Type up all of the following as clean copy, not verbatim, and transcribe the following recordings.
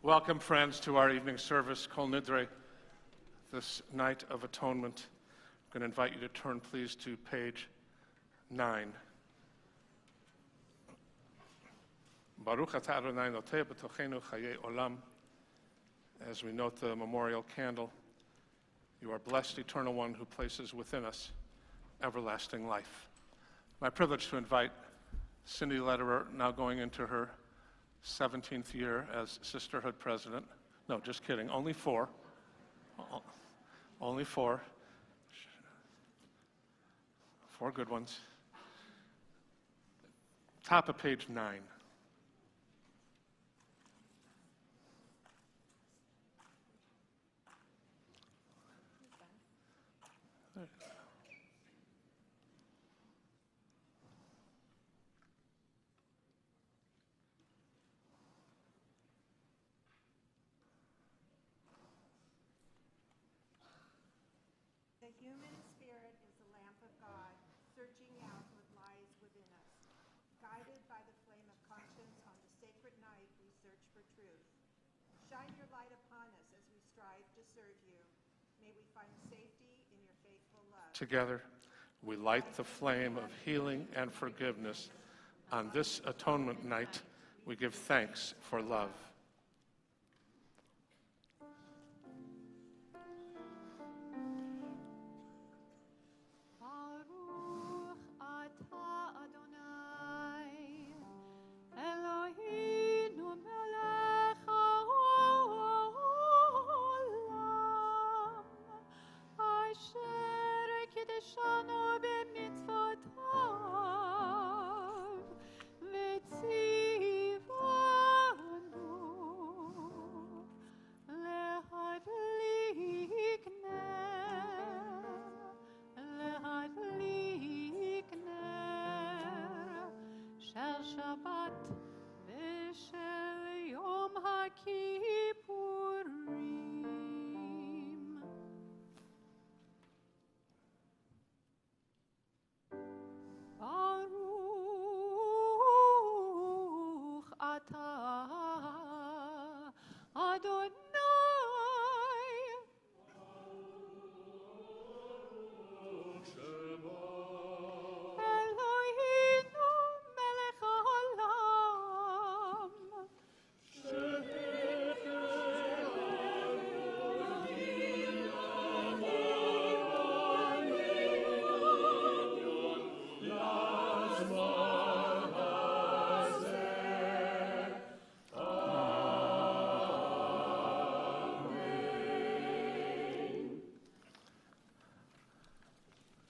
Welcome, friends, to our evening service, Kol Nidre, this night of atonement. I'm going to invite you to turn, please, to page 9. Baruch atah Adonai noteh b'tochenu chayei olam. As we note the memorial candle, you are blessed, Eternal One, who places within us everlasting life. My privilege to invite Cindy Lederer, now going into her 17th year as Sisterhood President. No, just kidding, only 4. Only 4. 4 good ones. Top of page 9. The human spirit is the lamp of God, searching out what lies within us. Guided by the flame of conscience on the sacred night, we search for truth. Shine your light upon us as we strive to serve you. May we find safety in your faithful love. Together, we light the flame of healing and forgiveness. On this atonement night, we give thanks for love.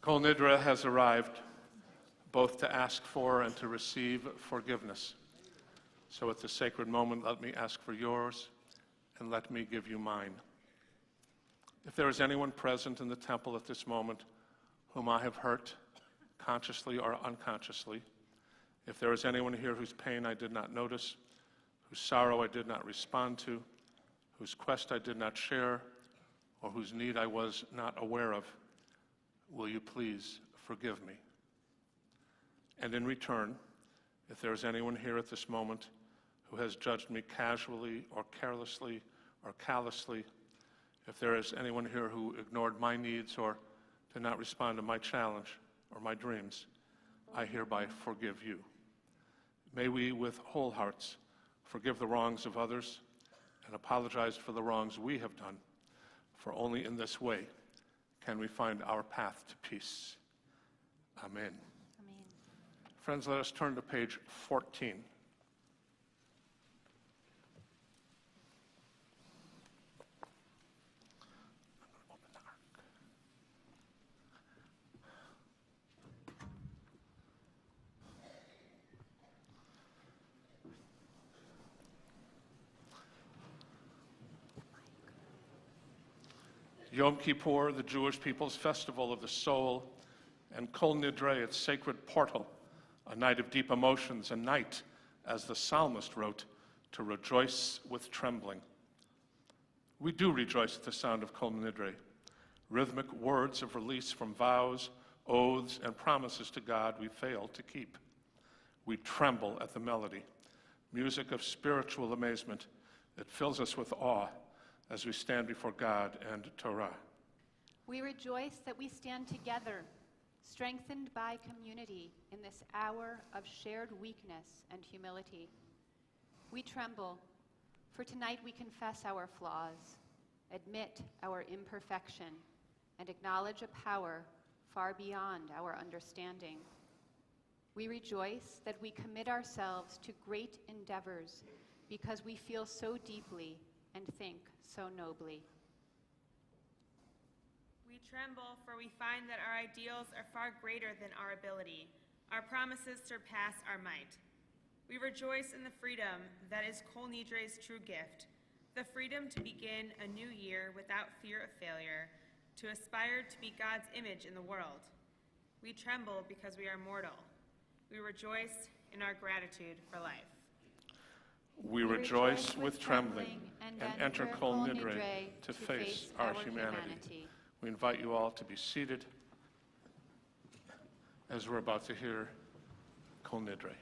Kol Nidre has arrived, both to ask for and to receive forgiveness. So at this sacred moment, let me ask for yours, and let me give you mine. If there is anyone present in the temple at this moment whom I have hurt, consciously or unconsciously, if there is anyone here whose pain I did not notice, whose sorrow I did not respond to, whose quest I did not share, or whose need I was not aware of, will you please forgive me? And in return, if there is anyone here at this moment who has judged me casually or carelessly or callously, if there is anyone here who ignored my needs or did not respond to my challenge or my dreams, I hereby forgive you. May we, with whole hearts, forgive the wrongs of others and apologize for the wrongs we have done, for only in this way can we find our path to peace. Amen. Amen. Friends, let us turn to page 14. Yom Kippur, the Jewish people's festival of the soul, and Kol Nidre, its sacred portal, a night of deep emotions, a night, as the psalmist wrote, to rejoice with trembling. We do rejoice at the sound of Kol Nidre, rhythmic words of release from vows, oaths, and promises to God we failed to keep. We tremble at the melody, music of spiritual amazement, It fills us with awe as we stand before God and Torah. We rejoice that we stand together, strengthened by community in this hour of shared weakness and humility. We tremble, for tonight we confess our flaws, admit our imperfection, and acknowledge a power far beyond our understanding. We rejoice that we commit ourselves to great endeavors because we feel so deeply and think so nobly. We tremble, for we find that our ideals are far greater than our ability. Our promises surpass our might. We rejoice in the freedom that is Kol Nidre's true gift, the freedom to begin a new year without fear of failure, to aspire to be God's image in the world. We tremble because we are mortal. We rejoice in our gratitude for life. We rejoice with trembling and enter Kol Nidre to face our humanity. We invite you all to be seated as we're about to hear Kol Nidre.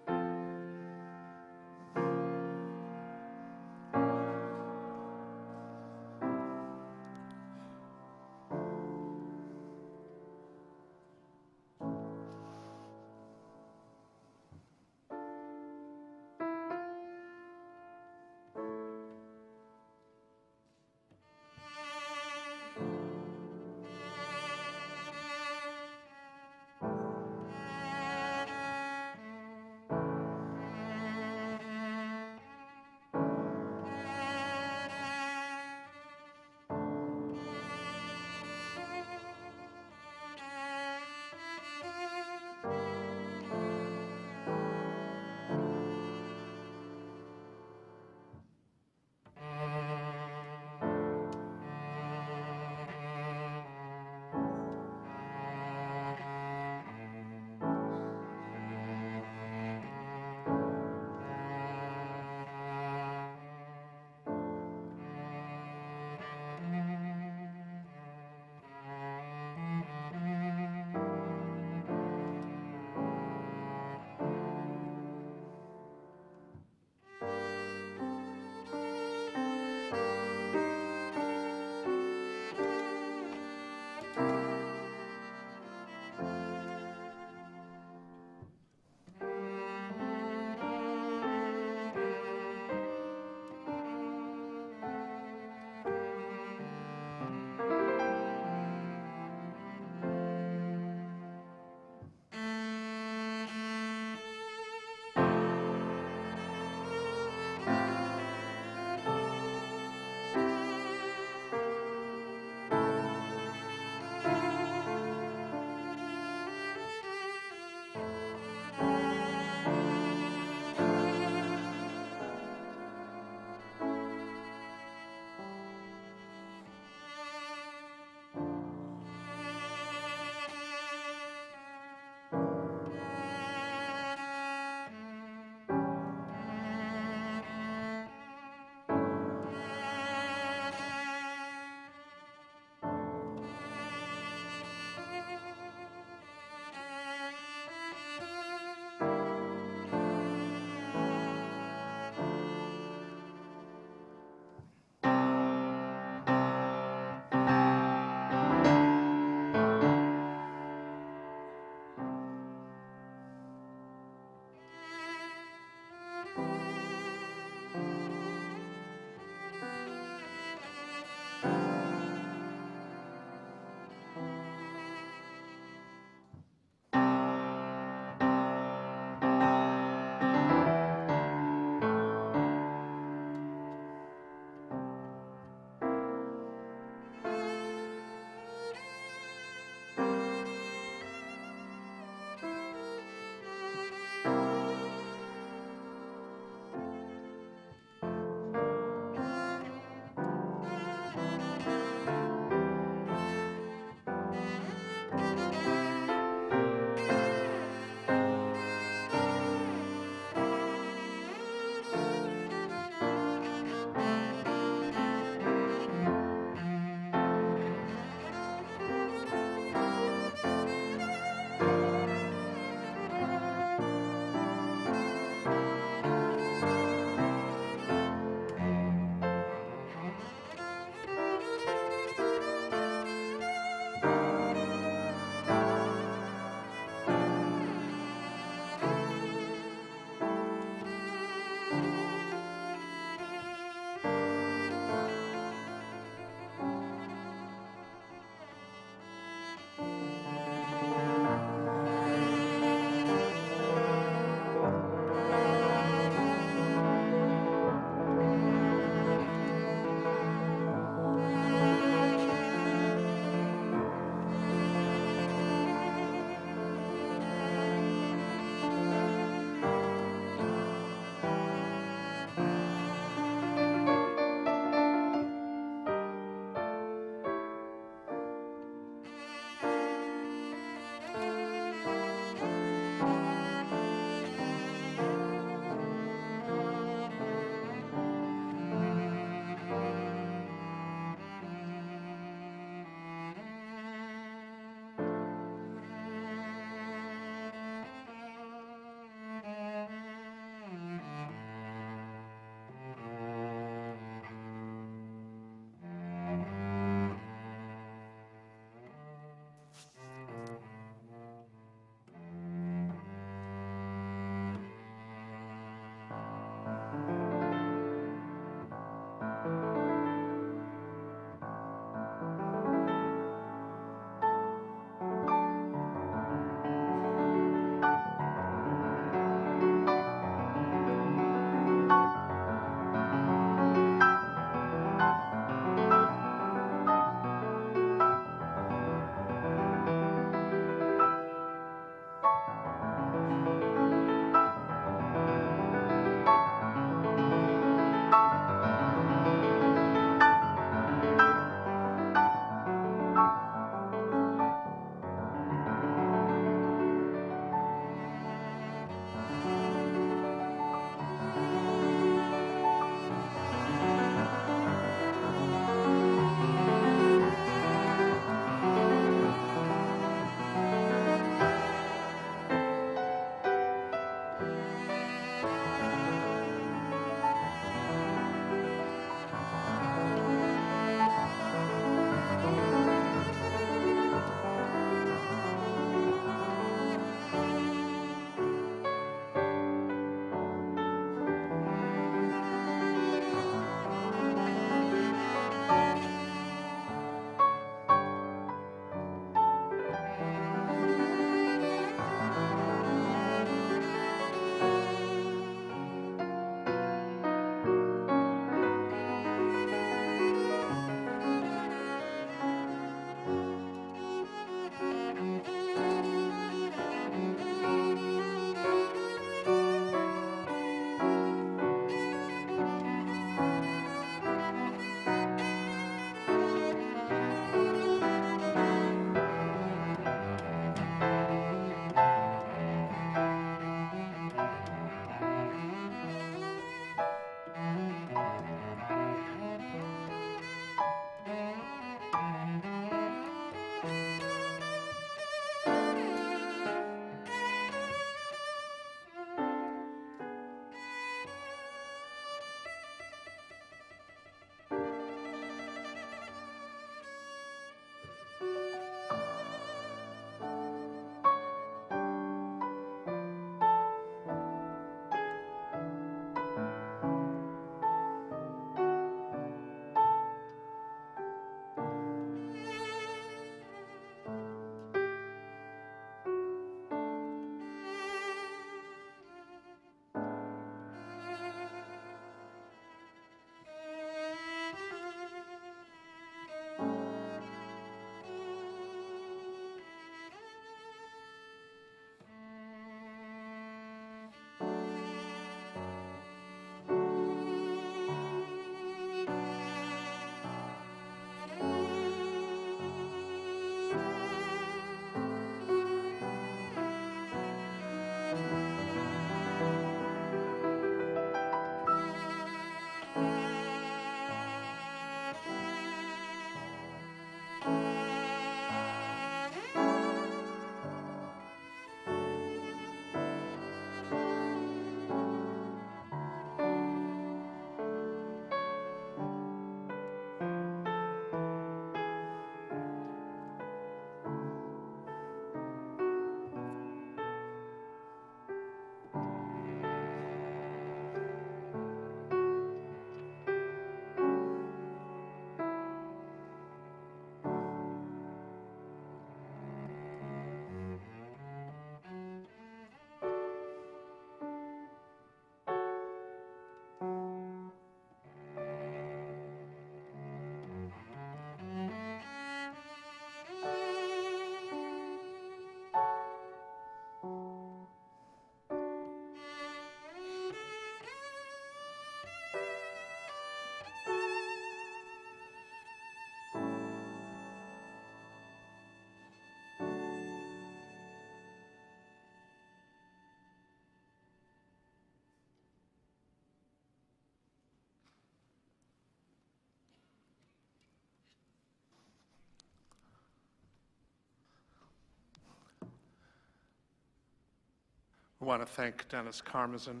We want to thank Dennis Karmazin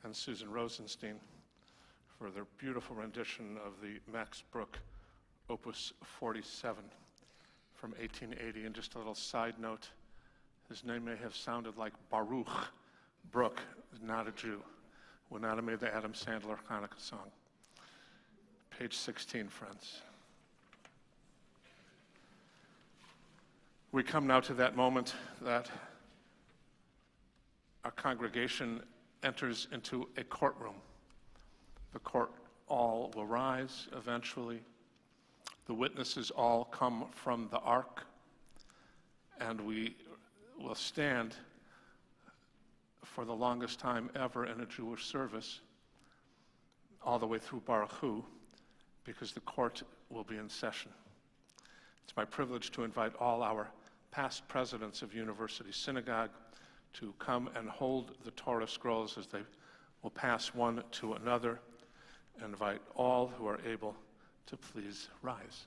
and Susan Rosenstein for their beautiful rendition of the Max Bruch Opus 47 from 1880. And just a little side note, his name may have sounded like Baruch. Bruch is not a Jew. Would not have made the Adam Sandler Hanukkah song. Page 16, friends. We come now to that moment that our congregation enters into a courtroom. The court all will rise eventually. The witnesses all come from the ark, and we will stand for the longest time ever in a Jewish service, all the way through Baruch Hu, because the court will be in session. It's my privilege to invite all our past presidents of University Synagogue to come and hold the Torah scrolls as they will pass one to another, and invite all who are able to please rise.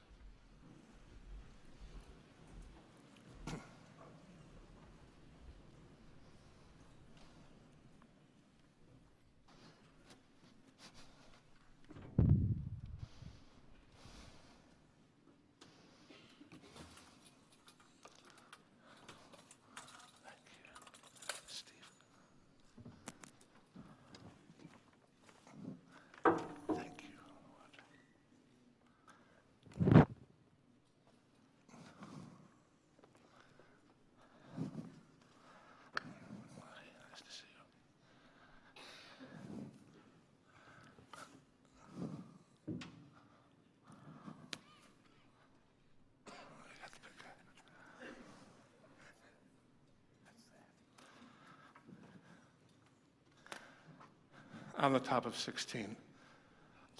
On the top of 16.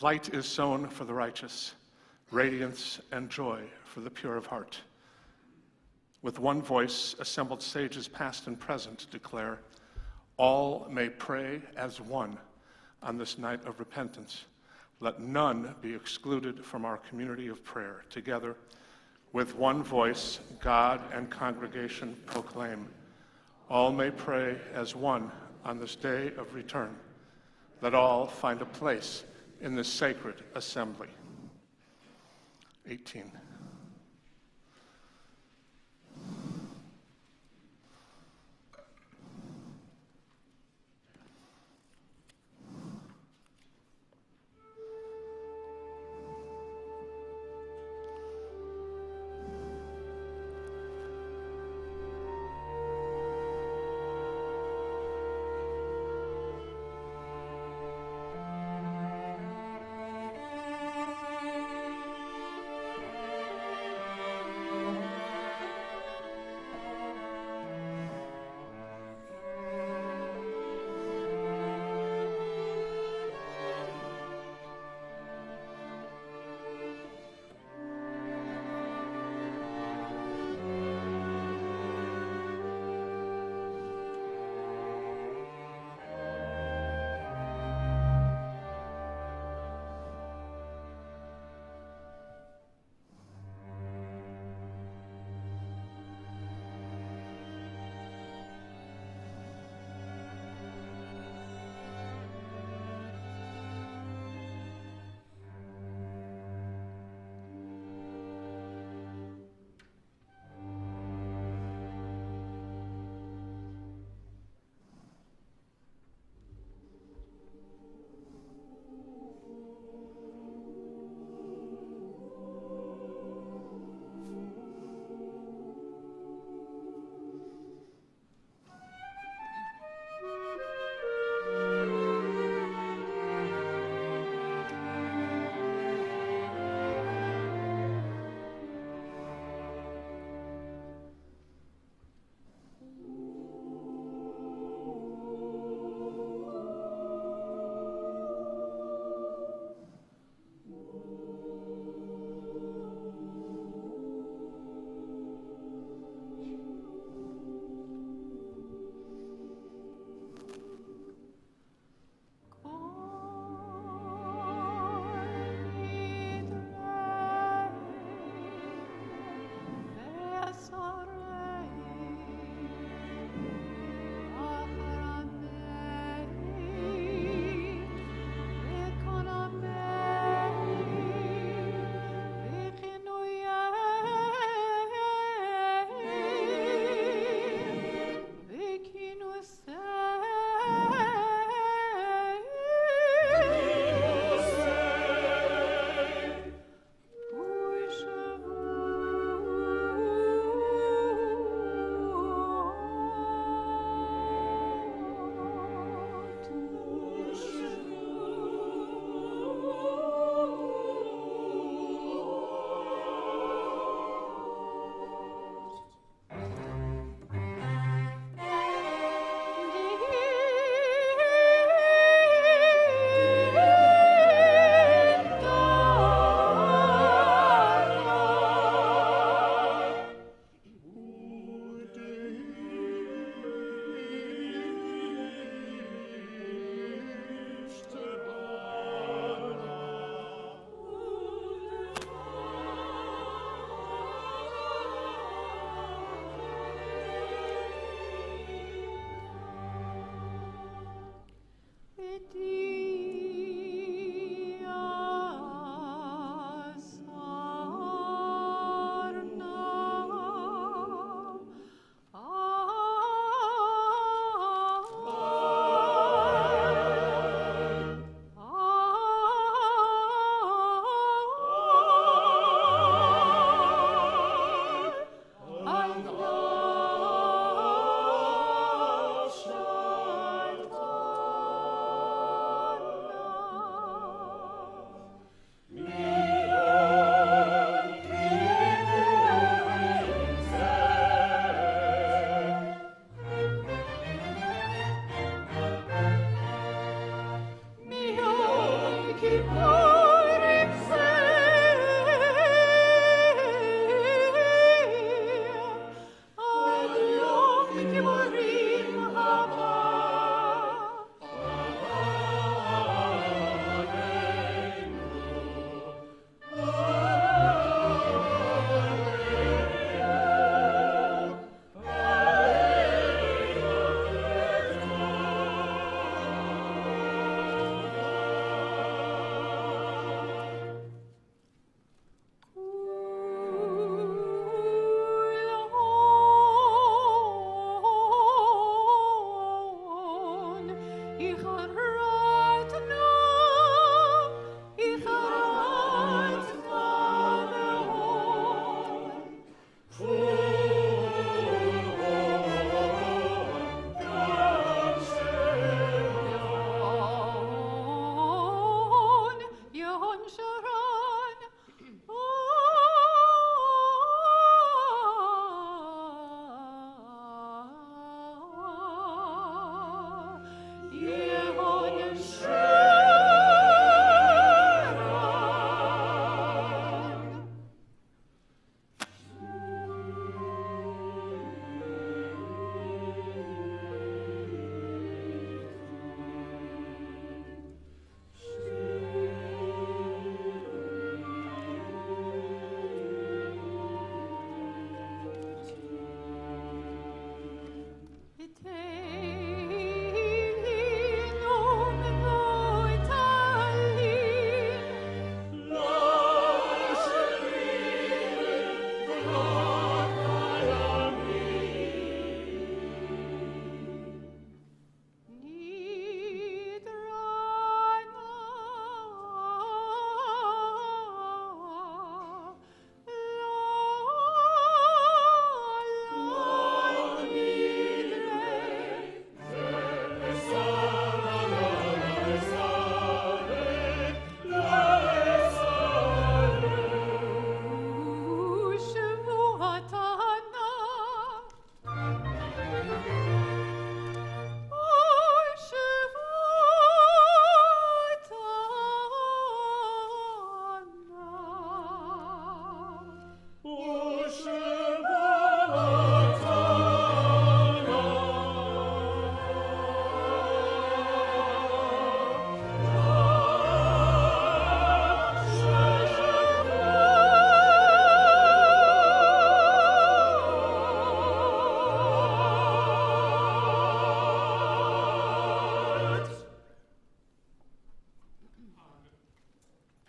Light is sown for the righteous, radiance and joy for the pure of heart. With one voice, assembled sages past and present declare, all may pray as one on this night of repentance. Let none be excluded from our community of prayer. Together, with one voice, God and congregation proclaim, all may pray as one on this day of return. Let all find a place in this sacred assembly. 18.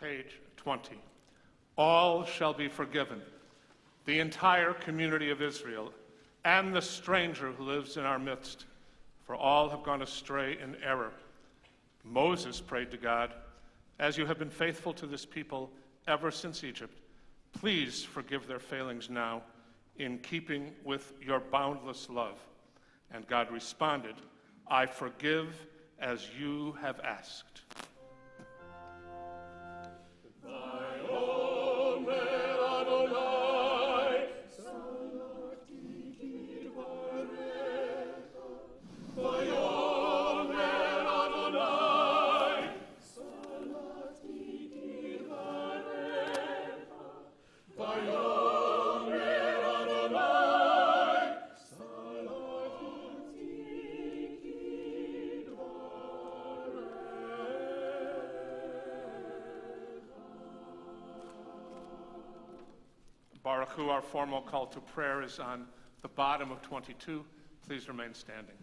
Page 20. All shall be forgiven. The entire community of Israel and the stranger who lives in our midst, for all have gone astray in error. Moses prayed to God, as you have been faithful to this people ever since Egypt, please forgive their failings now in keeping with your boundless love. And God responded, I forgive as you have asked. Baruch Hu, our formal call to prayer is on the bottom of 22. Please remain standing.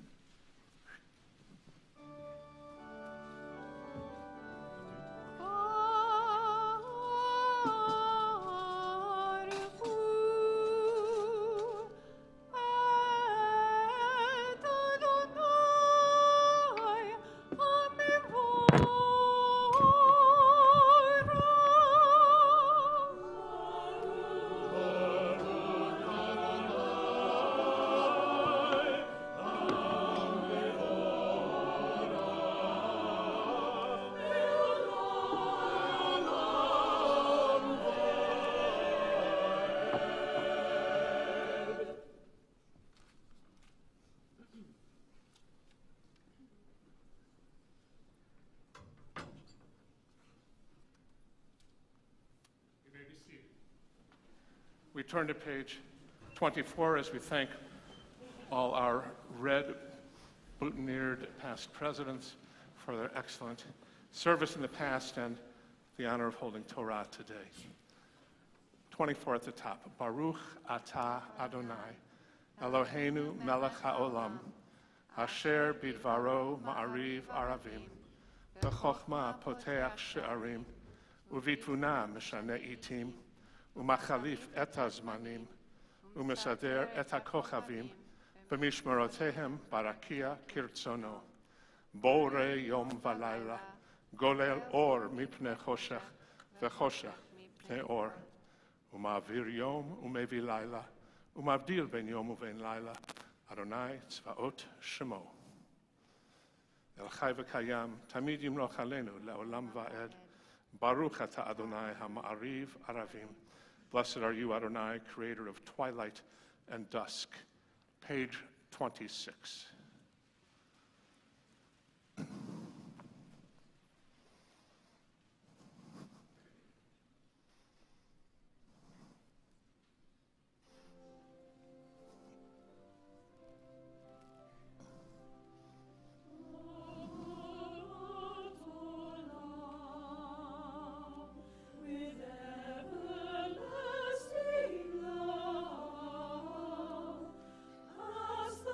We turn to page 24 as we thank all our red boutonniered past presidents for their excellent service in the past and the honor of holding Torah today. 24 at the top. Baruch atah Adonai, Eloheinu melech haolam, asher bidvaro ma'ariv aravim, b'chochma poteach she'arim, uvitvuna meshane itim, ומחליף את הזמנים, ומסדר את הכוכבים, במשמרותיהם ברקיע כרצונו. בורא יום ולילה, גולל אור מפני חושך, וחושך מפני אור. ומעביר יום ומביא לילה, ומבדיל בין יום ובין לילה. אדוני צבאות שמו. אל חי וקיים, תמיד ימלוך עלינו לעולם ועד. ברוך אתה אדוני המעריב ערבים. Blessed are you, Adonai, creator of twilight and dusk. Page 26. Love, as the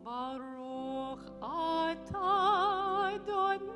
Baruch atah Adonai.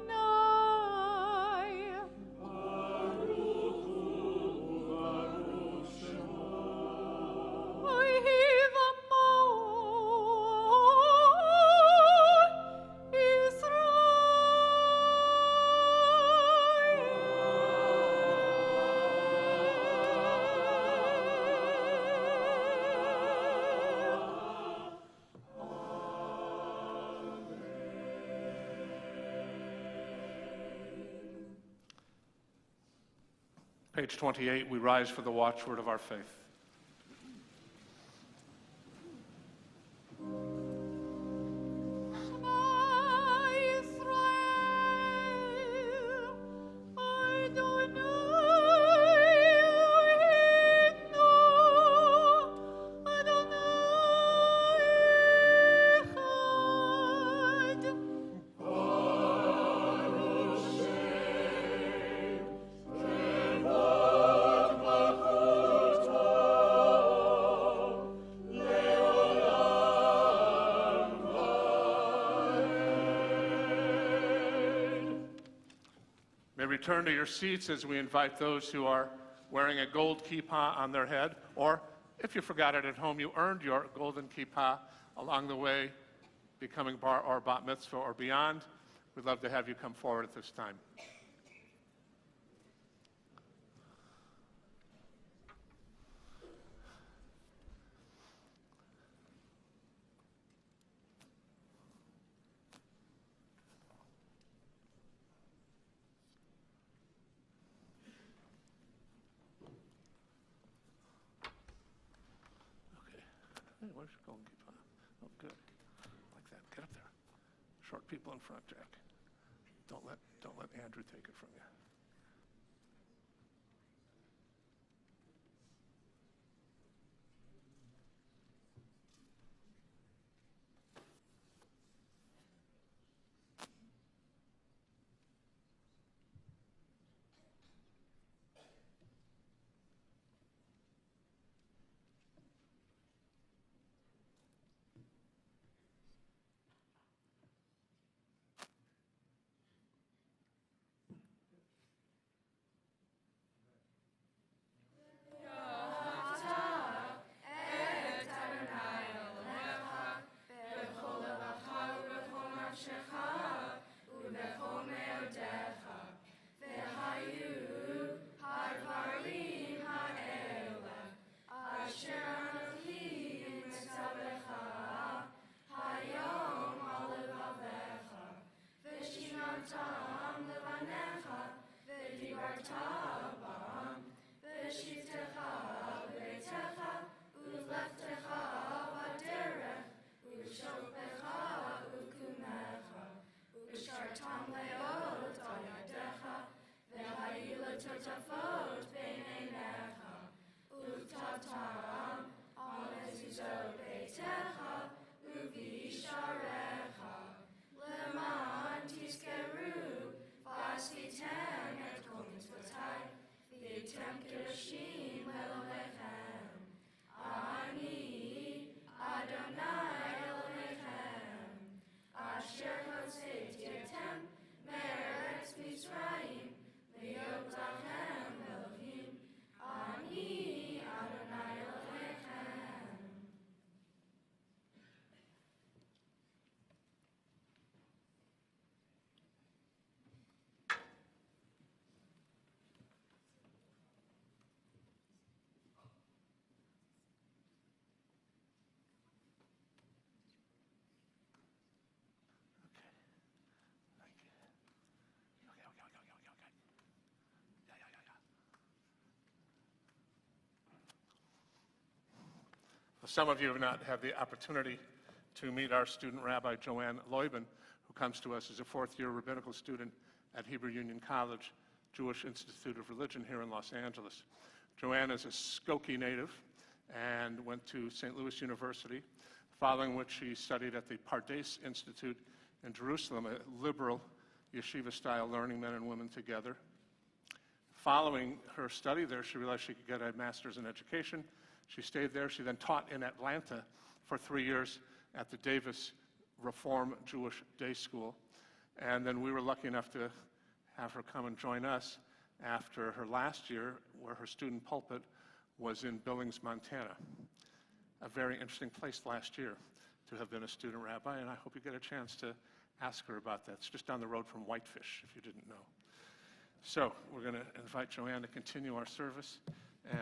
Page 28, we rise for the watchword of our faith. Return to your seats as we invite those who are wearing a gold kippah on their head, or if you forgot it at home, you earned your golden kippah along the way, becoming bar or bat mitzvah or beyond. We'd love to have you come forward at this time. Hey, where's your golden kippah? Oh, good. Like that. Get up there. Short people in front, Jack. Don't let Andrew take it from you. Some of you have not had the opportunity to meet our student rabbi, Joanne Leuben, who comes to us as a fourth-year rabbinical student at Hebrew Union College, Jewish Institute of Religion here in Los Angeles. Joanne is a Skokie native and went to St. Louis University, following which she studied at the Pardes Institute in Jerusalem, a liberal yeshiva-style learning men and women together. Following her study there, she realized she could get a master's in education. She stayed there. She then taught in Atlanta for 3 years at the Davis Reform Jewish Day School. And then we were lucky enough to have her come and join us after her last year, where her student pulpit was in Billings, Montana. A very interesting place last year to have been a student rabbi, and I hope you get a chance to ask her about that. It's just down the road from Whitefish, if you didn't know. So we're going to invite Joanne to continue our service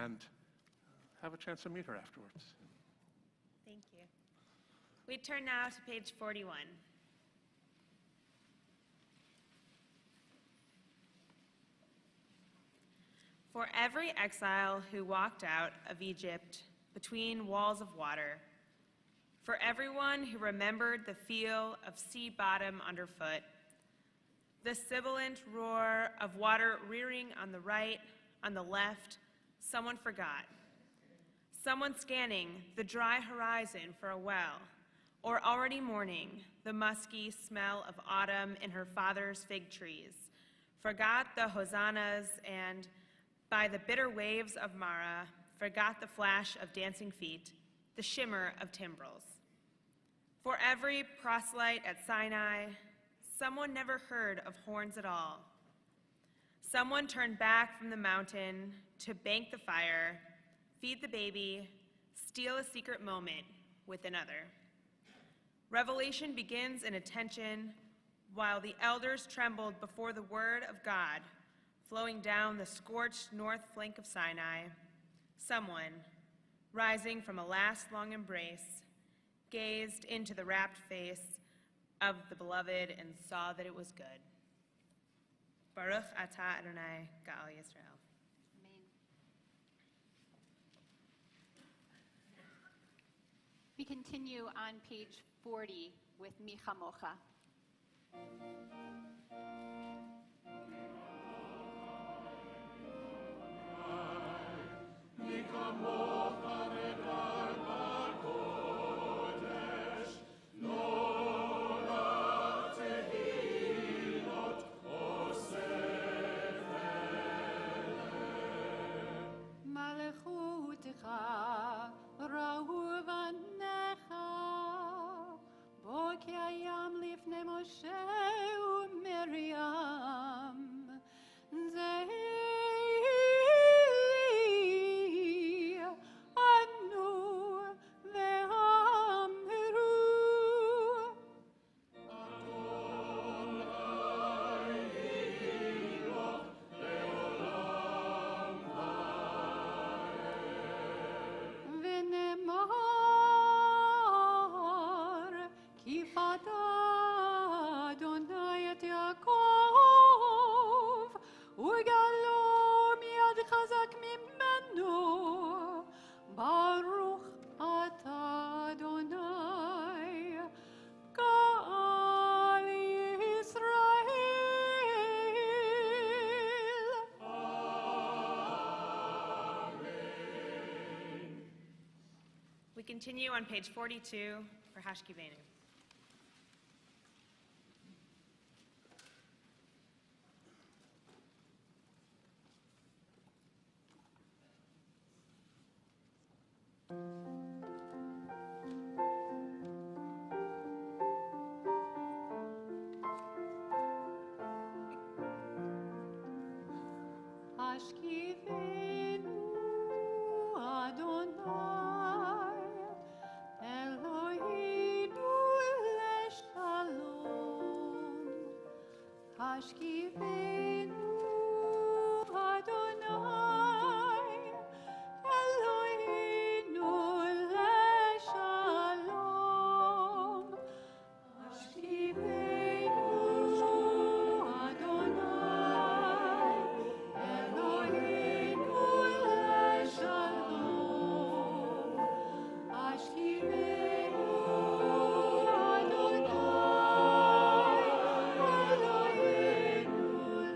and have a chance to meet her afterwards. Thank you. We turn now to page 41. For every exile who walked out of Egypt between walls of water, for everyone who remembered the feel of sea bottom underfoot, the sibilant roar of water rearing on the right, on the left, someone forgot. Someone scanning the dry horizon for a well, or already mourning the musky smell of autumn in her father's fig trees, forgot the hosannas and, by the bitter waves of Mara, forgot the flash of dancing feet, the shimmer of timbrels. For every proselyte at Sinai, someone never heard of horns at all. Someone turned back from the mountain to bank the fire, feed the baby, steal a secret moment with another. Revelation begins in attention, while the elders trembled before the word of God flowing down the scorched north flank of Sinai. Someone, rising from a last long embrace, gazed into the rapt face of the beloved and saw that it was good. Baruch atah Adonai Ga'al Yisrael. Amen. We continue on page 40 with Mi Chamocha. מלכותך ראו בניך, בו קיים לפני משה ומרים. זהי ענו ואמרו, ונאמר כי פדה אדוני את יעקב וגאלו מיד חזק ממנו. ברוך אתה אדוני גאל ישראל. We continue on page 42 for Hashkivenu. השכיבנו אדוני אלוהינו לשלום. השכיבנו אדוני אלוהינו לשלום. השכיבנו אדוני אלוהינו לשלום. השכיבנו אדוני אלוהינו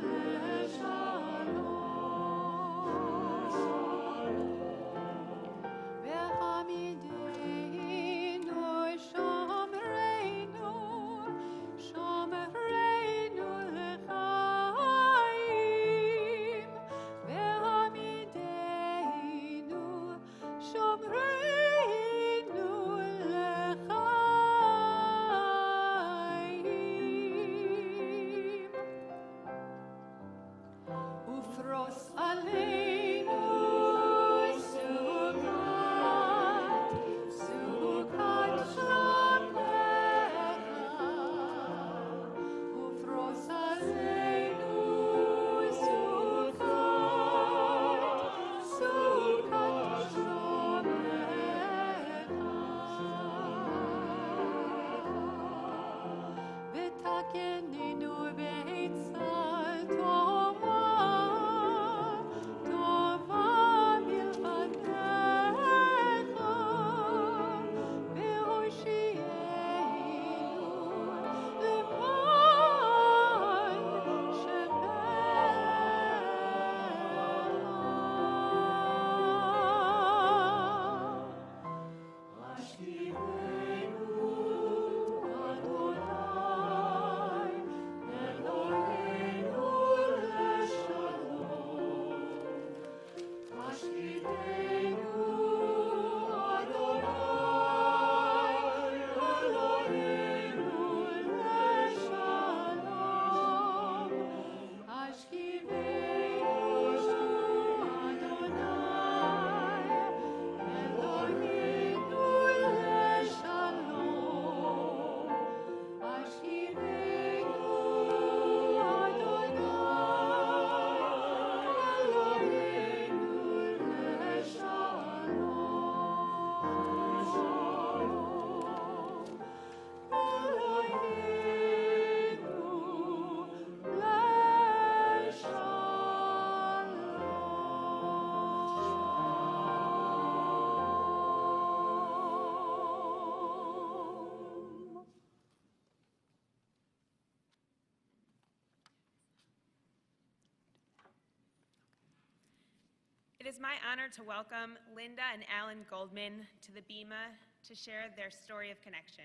It is my honor to welcome Linda and Alan Goldman to the Bema to share their story of connection.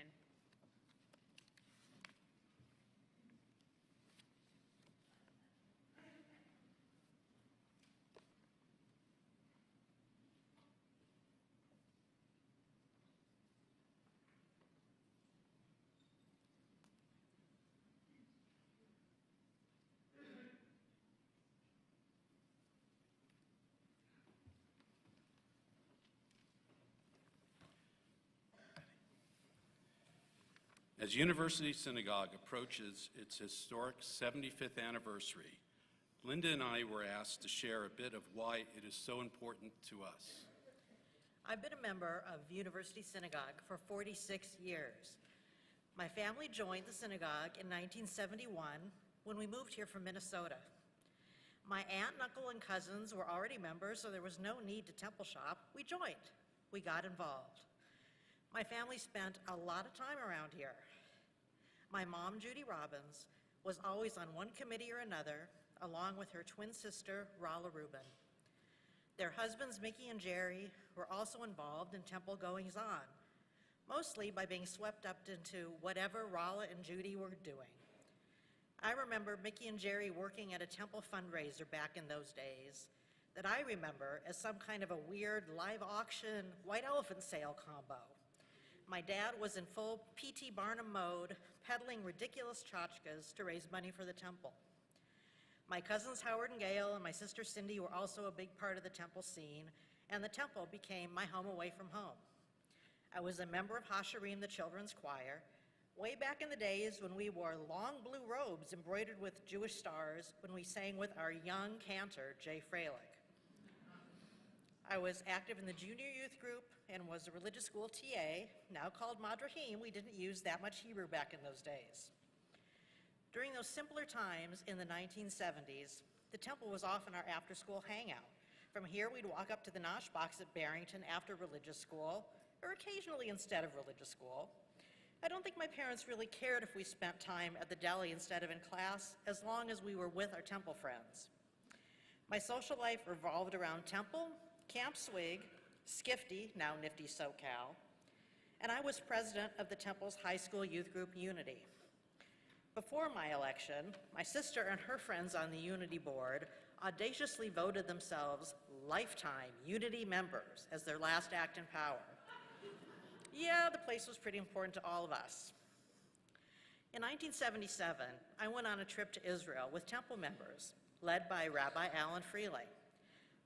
As University Synagogue approaches its historic 75th anniversary, Linda and I were asked to share a bit of why it is so important to us. I've been a member of University Synagogue for 46 years. My family joined the synagogue in 1971 when we moved here from Minnesota. My aunt and uncle and cousins were already members, so there was no need to temple shop. We joined. We got involved. My family spent a lot of time around here. My mom, Judy Robbins, was always on one committee or another, along with her twin sister, Rolla Rubin. Their husbands, Mickey and Jerry, were also involved in temple goings-on, mostly by being swept up into whatever Rolla and Judy were doing. I remember Mickey and Jerry working at a temple fundraiser back in those days that I remember as some kind of a weird live auction white elephant sale combo. My dad was in full P.T. Barnum mode, peddling ridiculous tchotchkes to raise money for the temple. My cousins Howard and Gail and my sister Cindy were also a big part of the temple scene, and the temple became my home away from home. I was a member of Hasharim, the children's choir, way back in the days when we wore long blue robes embroidered with Jewish stars when we sang with our young cantor, Jay Freilich. I was active in the junior youth group and was a religious school TA, now called Madrahim. We didn't use that much Hebrew back in those days. During those simpler times in the 1970s, the temple was often our after-school hangout. From here, we'd walk up to the Nosh box at Barrington after religious school, or occasionally instead of religious school. I don't think my parents really cared if we spent time at the deli instead of in class, as long as we were with our temple friends. My social life revolved around temple, Camp Swig, Skifty, now Nifty SoCal, and I was president of the temple's high school youth group Unity. Before my election, my sister and her friends on the Unity board audaciously voted themselves lifetime Unity members as their last act in power. Yeah, the place was pretty important to all of us. In 1977, I went on a trip to Israel with temple members, led by Rabbi Alan Freely.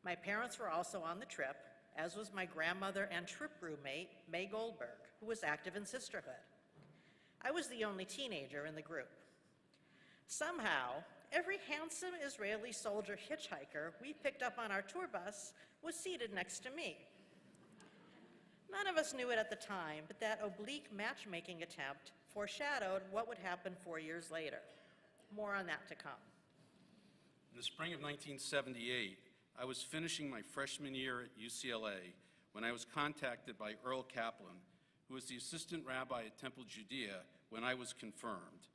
My parents were also on the trip, as was my grandmother and trip roommate, May Goldberg, who was active in sisterhood. I was the only teenager in the group. Somehow, every handsome Israeli soldier hitchhiker we picked up on our tour bus was seated next to me. None of us knew it at the time, but that oblique matchmaking attempt foreshadowed what would happen 4 years later. More on that to come. In the spring of 1978, I was finishing my freshman year at UCLA when I was contacted by Earl Kaplan, who was the assistant rabbi at Temple Judea when I was confirmed,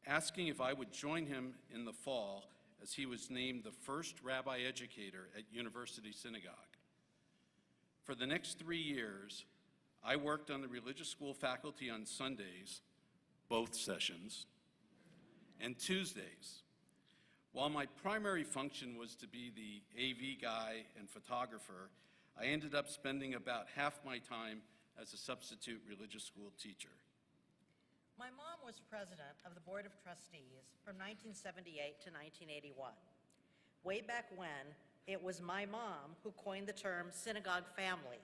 asking if I would join him in the fall as he was named the first rabbi educator at University Synagogue. For the next 3 years, I worked on the religious school faculty on Sundays, both sessions, and Tuesdays. While my primary function was to be the AV guy and photographer, I ended up spending about half my time as a substitute religious school teacher. My mom was president of the Board of Trustees from 1978 to 1981. Way back when, it was my mom who coined the term synagogue family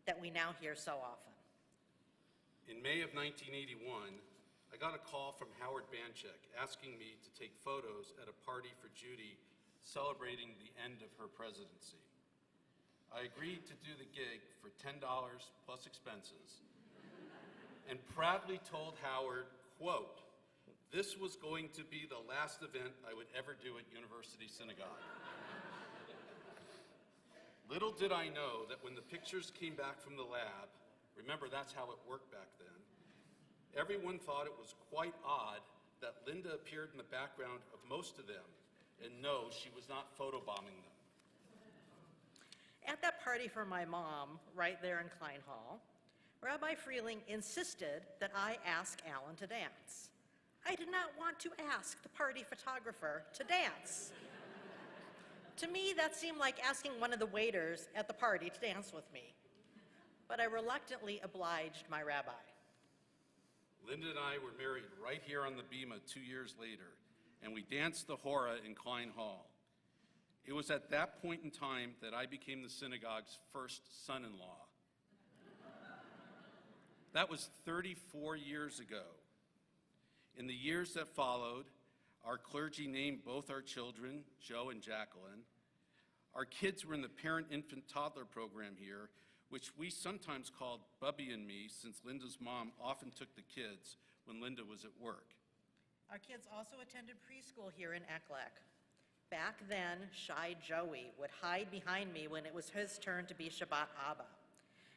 that we now hear so often. In May of 1981, I got a call from Howard Banchek asking me to take photos at a party for Judy celebrating the end of her presidency. I agreed to do the gig for $10 plus expenses and proudly told Howard, quote, "This was going to be the last event I would ever do at University Synagogue." Little did I know that when the pictures came back from the lab, remember that's how it worked back then, everyone thought it was quite odd that Linda appeared in the background of most of them, and no, she was not photobombing them. At that party for my mom, right there in Klein Hall, Rabbi Freeling insisted that I ask Alan to dance. I did not want to ask the party photographer to dance. To me, that seemed like asking one of the waiters at the party to dance with me. But I reluctantly obliged my rabbi. Linda and I were married right here on the Bema 2 years later, and we danced the Hora in Klein Hall. It was at that point in time that I became the synagogue's first son-in-law. That was 34 years ago. In the years that followed, our clergy named both our children, Joe and Jacqueline. Our kids were in the parent-infant-toddler program here, which we sometimes called Bubby and Me, since Linda's mom often took the kids when Linda was at work. Our kids also attended preschool here in Eckleck. Back then, shy Joey would hide behind me when it was his turn to be Shabbat Abba.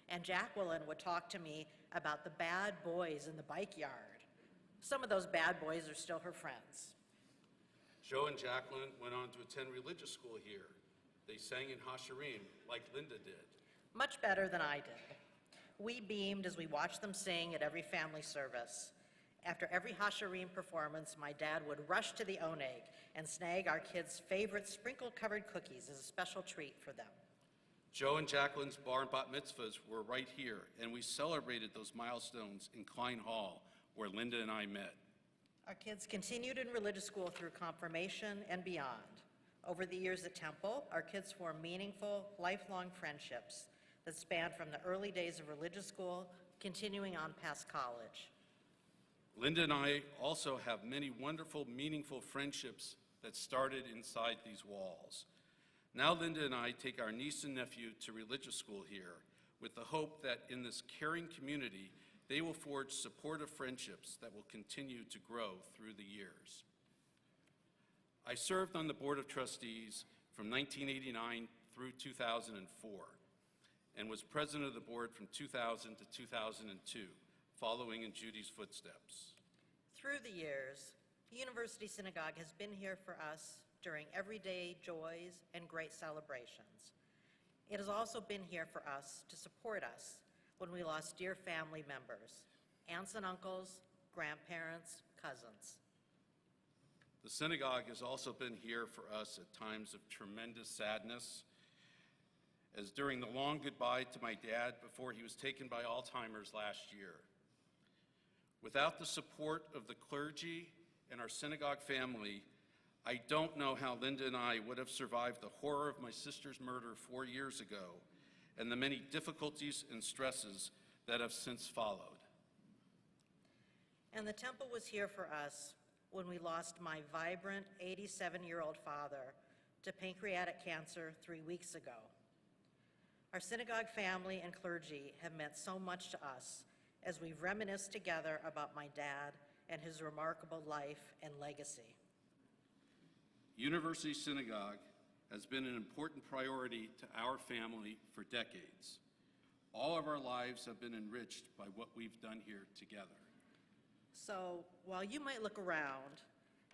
And Jacqueline would talk to me about the bad boys in the bike yard. Some of those bad boys are still her friends. Joe and Jacqueline went on to attend religious school here. They sang in Hasharim like Linda did. Much better than I did. We beamed as we watched them sing at every family service. After every Hasharim performance, my dad would rush to the Oneg and snag our kids' favorite sprinkle-covered cookies as a special treat for them. Joe and Jacqueline's bar and bat mitzvahs were right here, and we celebrated those milestones in Klein Hall, where Linda and I met. Our kids continued in religious school through confirmation and beyond. Over the years at Temple, our kids formed meaningful, lifelong friendships that spanned from the early days of religious school, continuing on past college. Linda and I also have many wonderful, meaningful friendships that started inside these walls. Now Linda and I take our niece and nephew to religious school here with the hope that in this caring community, they will forge supportive friendships that will continue to grow through the years. I served on the Board of Trustees from 1989 through 2004 and was president of the board from 2000 to 2002, following in Judy's footsteps. Through the years, the University Synagogue has been here for us during everyday joys and great celebrations. It has also been here for us to support us when we lost dear family members, aunts and uncles, grandparents, cousins. The synagogue has also been here for us at times of tremendous sadness, as during the long goodbye to my dad before he was taken by Alzheimer's last year. Without the support of the clergy and our synagogue family, I don't know how Linda and I would have survived the horror of my sister's murder 4 years ago and the many difficulties and stresses that have since followed. And the temple was here for us when we lost my vibrant 87-year-old father to pancreatic cancer 3 weeks ago. Our synagogue family and clergy have meant so much to us as we reminisce together about my dad and his remarkable life and legacy. University Synagogue has been an important priority to our family for decades. All of our lives have been enriched by what we've done here together. So while you might look around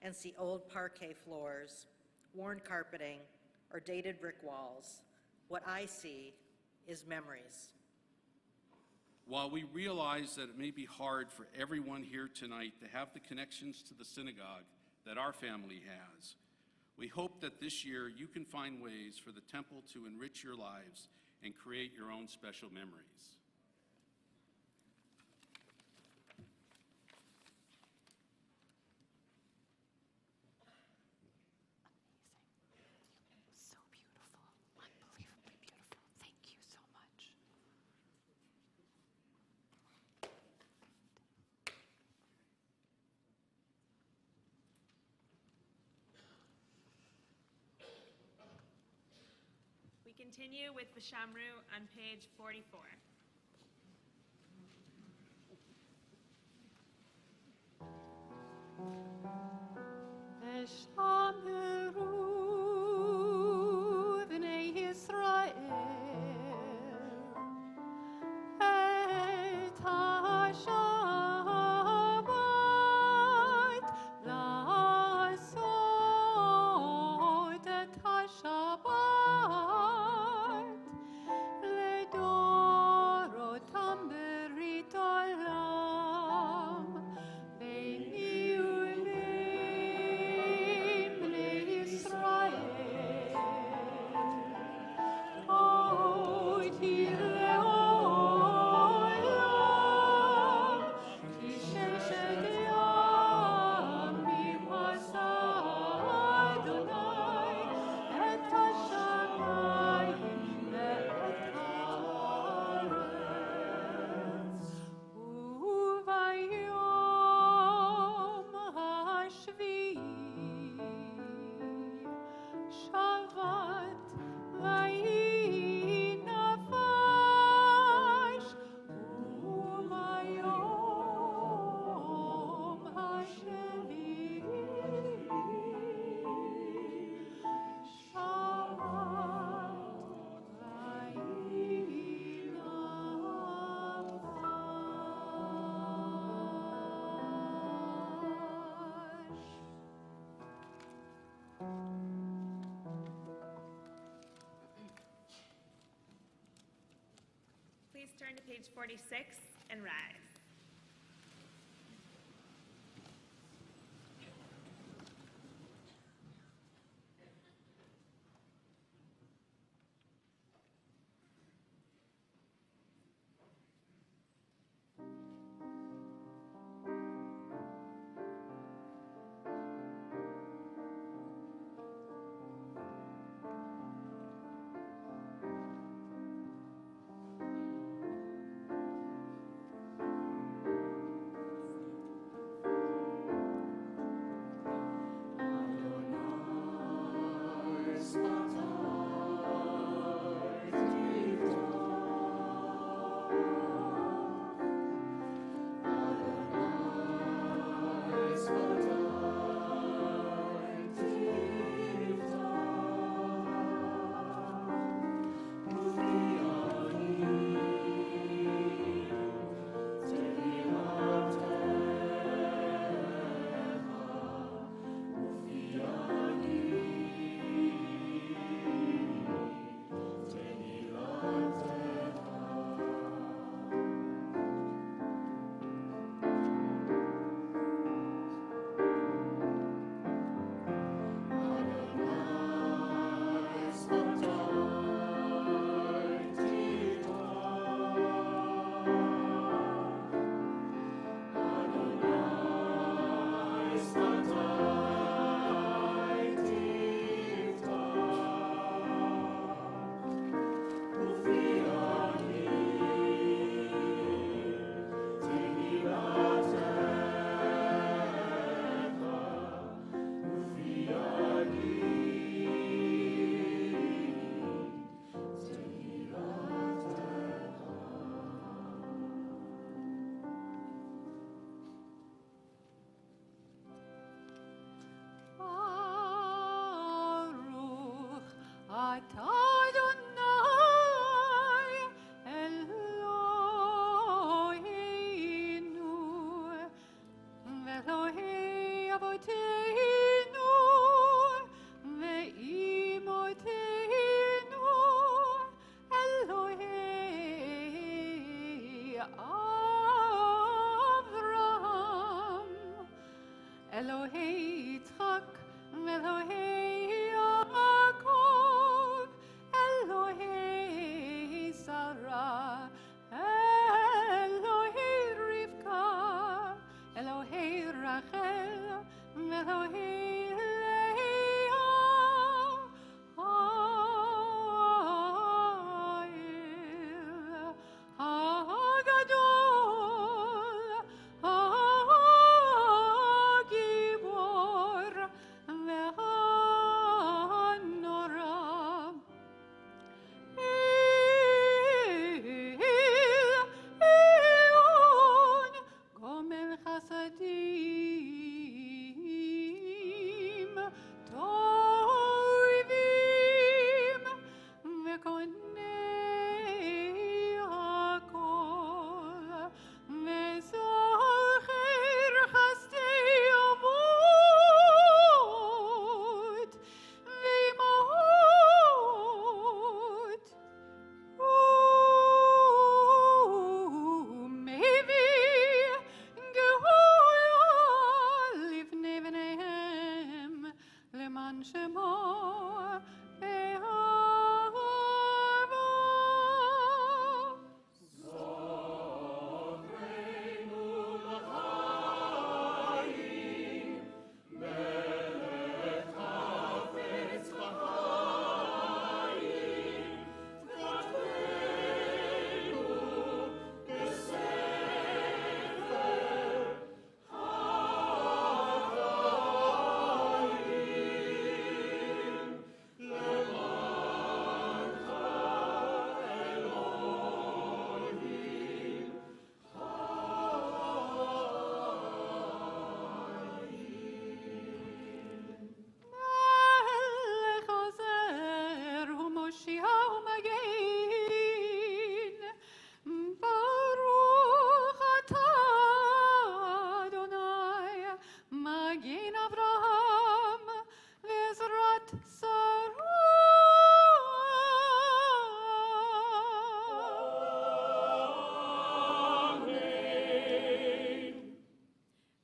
and see old parquet floors, worn carpeting, or dated brick walls, what I see is memories. While we realize that it may be hard for everyone here tonight to have the connections to the synagogue that our family has, we hope that this year you can find ways for the temple to enrich your lives and create your own special memories. So beautiful, unbelievably beautiful. Thank you so much. We continue with the Shamru on page 44. ושמרו בני ישראל את השבת, לעשות את השבת לדורותם ברית עולם. ביני ולבני ישראל אותי לעולם, כי ששת ימים עשה אדוני את השמיים ואת הארץ. וביום השביעי שבת ויהי נפש, וביום השביעי שבת ויהי נפש. Please turn to page 46 and rise. אתה אדוני אלוהינו ואלוהי אבותינו ואימותינו אלוהי אברהם אלוהי יצחק ואלוהי יעקב אלוהי שרה אלוהי רבקה אלוהי רחל ואלוהי לאה האל הגדול הגיבור והנורא עליון גומל חסדים טובים וקונה הכל וזוכר חסדי אבות ואימהות ומביא גאולה לפני בניהם למען שמו באהבה. מלך עוזר ומושיע ומגן ברוך אתה אדוני מגן אברהם ועזרת שרה.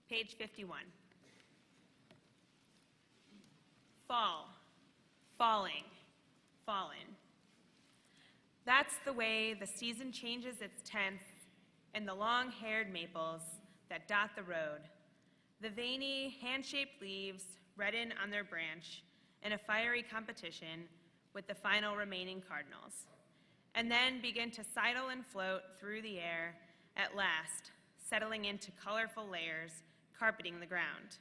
Page 51. Fall, falling, fallen. That's the way the season changes its tenth in the long-haired maples that dot the road. The veiny, hand-shaped leaves redden on their branch in a fiery competition with the final remaining cardinals, and then begin to sidle and float through the air, at last, settling into colorful layers, carpeting the ground.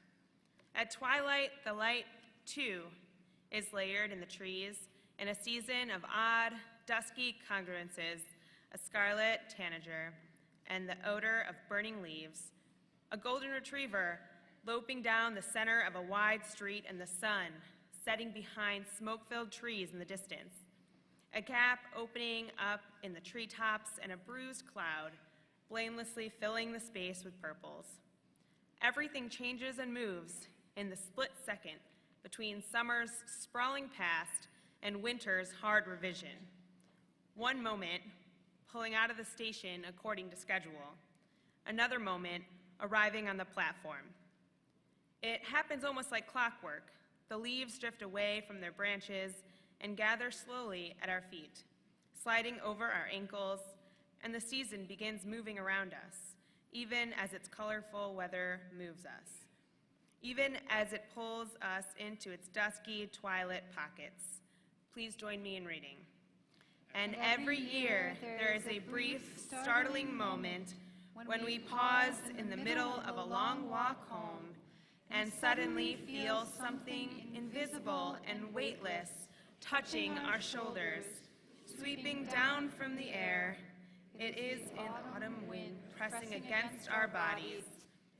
At twilight, the light, too, is layered in the trees in a season of odd, dusky congruences, a scarlet tanager, and the odor of burning leaves, a golden retriever loping down the center of a wide street in the sun, setting behind smoke-filled trees in the distance, a gap opening up in the treetops and a bruised cloud, blamelessly filling the space with purples. Everything changes and moves in the split second between summer's sprawling past and winter's hard revision. One moment, pulling out of the station according to schedule. Another moment, arriving on the platform. It happens almost like clockwork. The leaves drift away from their branches and gather slowly at our feet, sliding over our ankles, and the season begins moving around us, even as its colorful weather moves us, even as it pulls us into its dusky twilight pockets. Please join me in reading. And every year there is a brief, startling moment when we pause in the middle of a long walk home and suddenly feel something invisible and weightless touching our shoulders, sweeping down from the air. It is an autumn wind pressing against our bodies.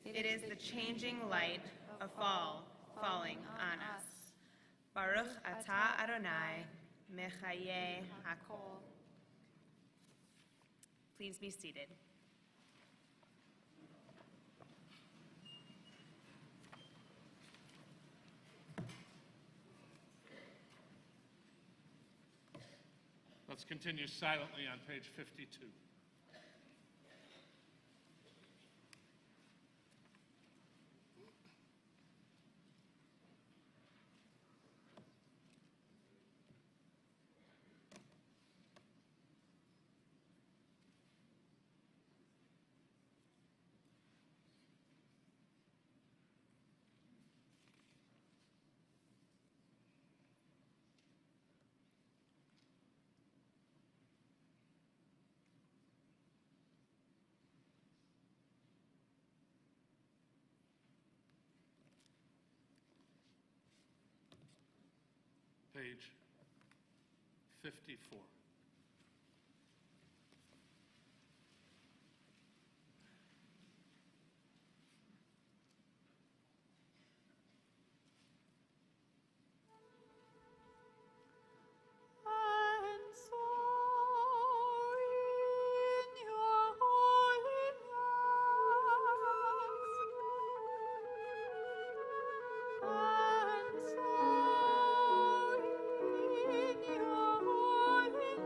It is the changing light of fall falling on us. Baruch atah Adonai, Mechaye Hakol. Please be seated. Let's continue silently on page 52. Page 54. And so in your holiness, and so in your holiness.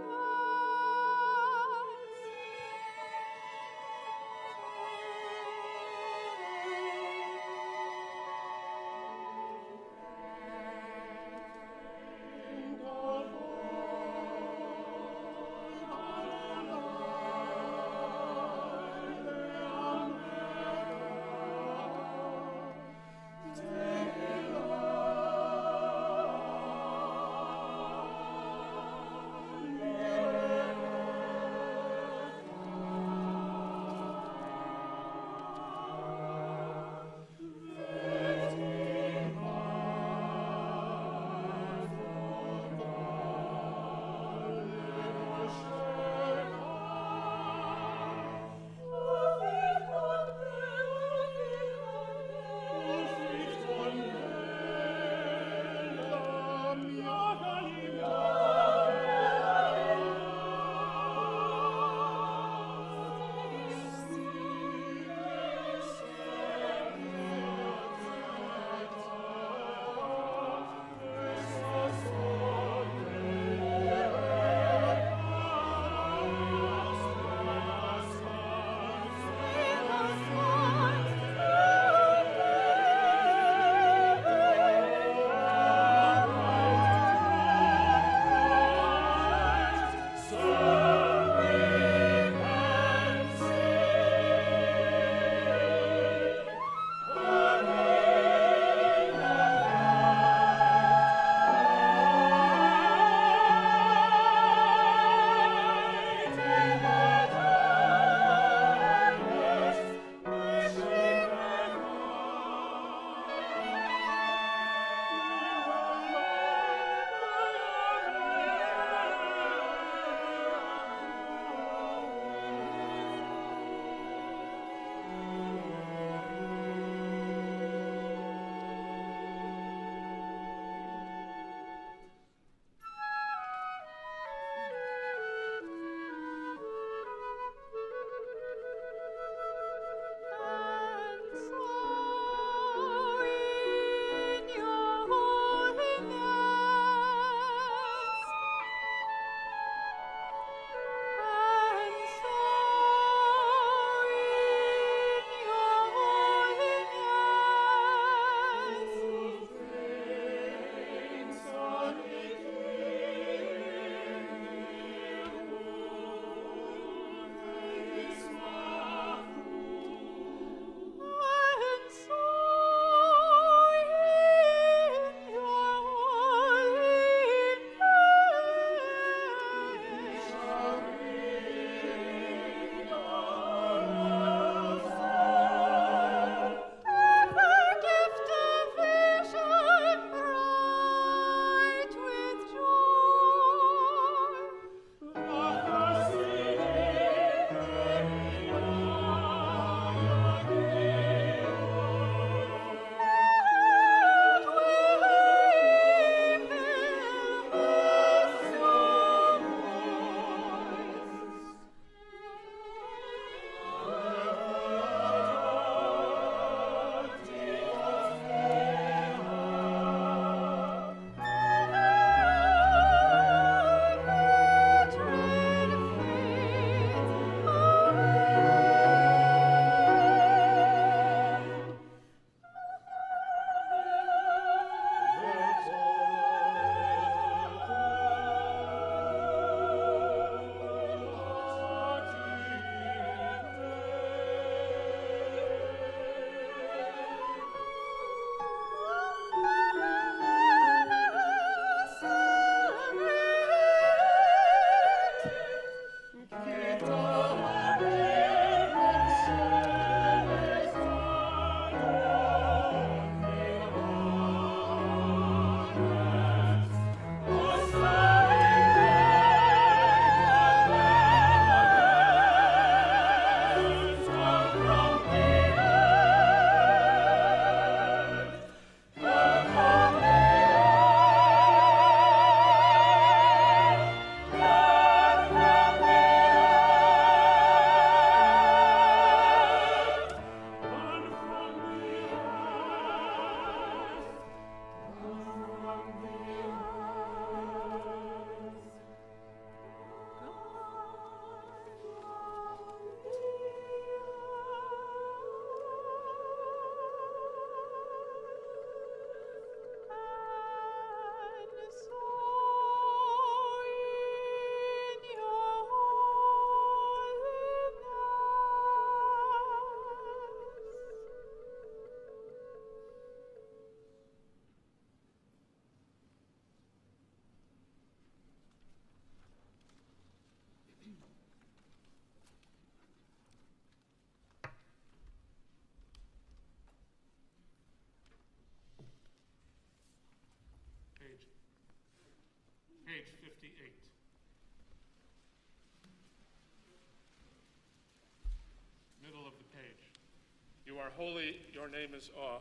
holy your name is awe.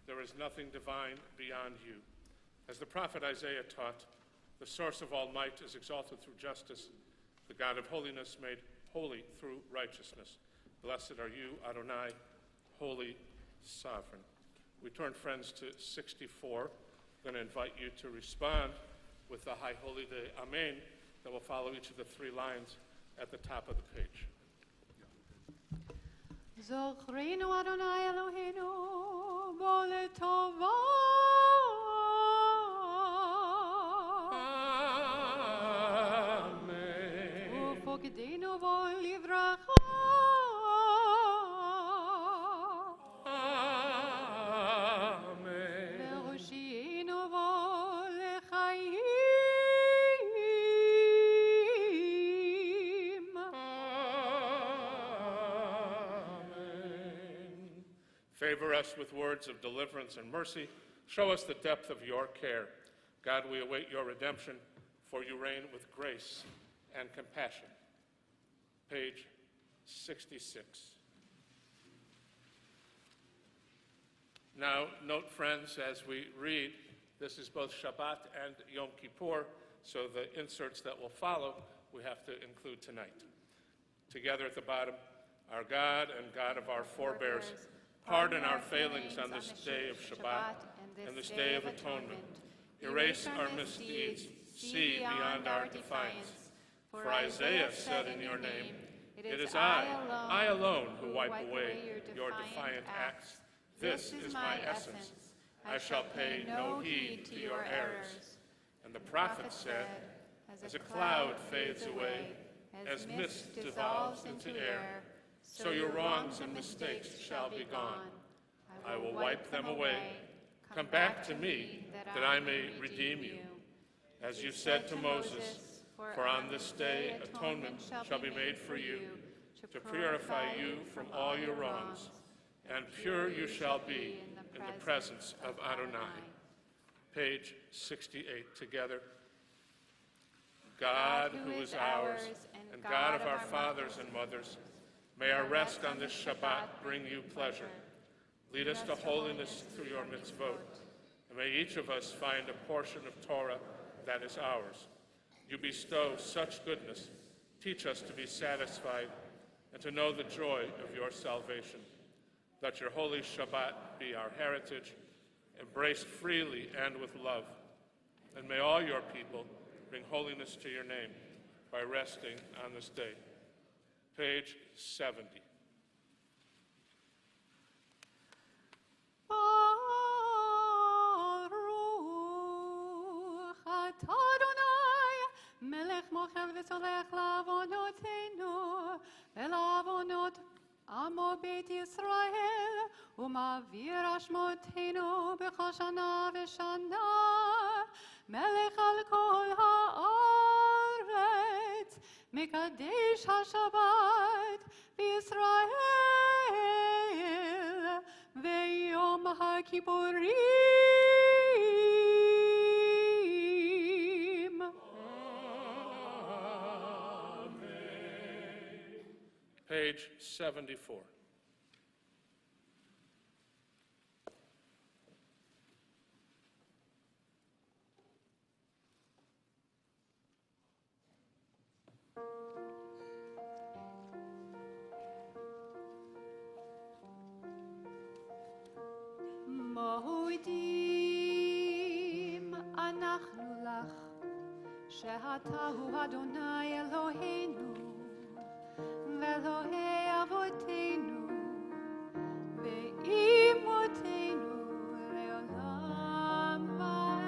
There is nothing divine beyond you. As the prophet Isaiah taught, the source of all might is exalted through justice, the God of holiness made holy through righteousness. Blessed are you, Adonai, holy sovereign. We turn, friends, to 64. I'm going to invite you to respond with the High Holy Day Amen that will follow each of the three lines at the top of the page. זוכרנו אדוני אלוהינו בו לטובה Amen. ופוקדנו בו לברכה Amen. והושיענו בו לחיים Favor us with words of deliverance and mercy. Show us the depth of your care. God, we await your redemption, for you reign with grace and compassion. Page 66. Now, note, friends, as we read, this is both Shabbat and Yom Kippur, so the inserts that will follow we have to include tonight. Together at the bottom, our God and God of our forebears, pardon our failings on this day of Shabbat and this day of atonement. Erase our misdeeds, see beyond our defiance. For Isaiah said in your name, it is I alone who wipe away your defiant acts. This is my essence. I shall pay no heed to your errors. And the prophet said, as a cloud fades away, as mist dissolves into air, so your wrongs and mistakes shall be gone. I will wipe them away. Come back to me, that I may redeem you. As you said to Moses, for on this day atonement shall be made for you, to purify you from all your wrongs, and pure you shall be in the presence of Adonai. Page 68 together. God who is ours, and God of our fathers and mothers, may our rest on this Shabbat bring you pleasure. Lead us to holiness through your mitzvot, and may each of us find a portion of Torah that is ours. You bestow such goodness. Teach us to be satisfied and to know the joy of your salvation. Let your holy Shabbat be our heritage, embraced freely and with love. And may all your people bring holiness to your name by resting on this day. Page 70. ברוך אתה אדוני מלך מוחל וסולח לעוונותינו ולעוונות עמו בית ישראל ומעביר אשמותינו בכל שנה ושנה מלך על כל הארץ מקדש השבת בישראל ויום הכיפורים. Page 74. מודים אנחנו לך שאתה הוא אדוני אלוהינו ואלוהי אבותינו ואימותינו לעולם ועד.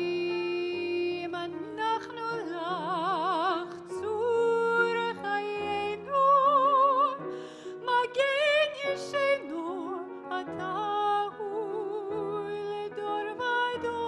מודים אנחנו לך צור חיינו מגן ישנו אתה הוא לדור ודור.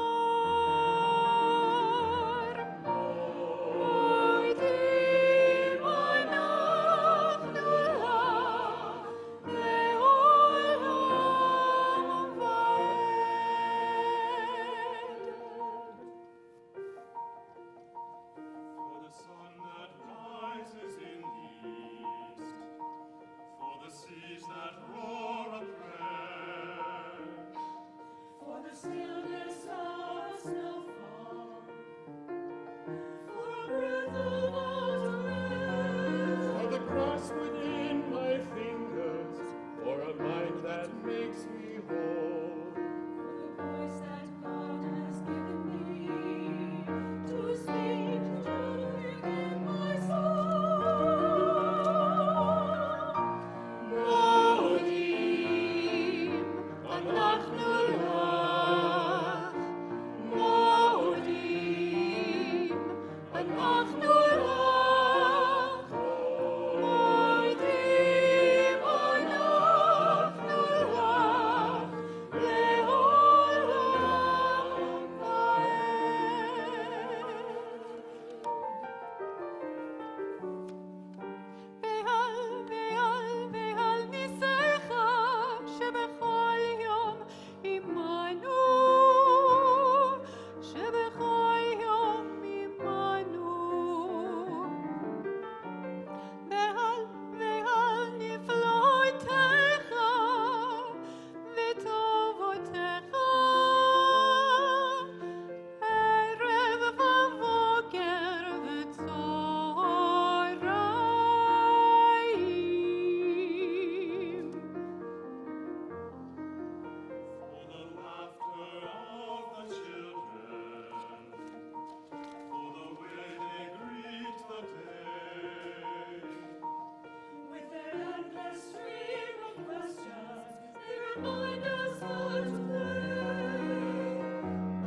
remind us how to pray.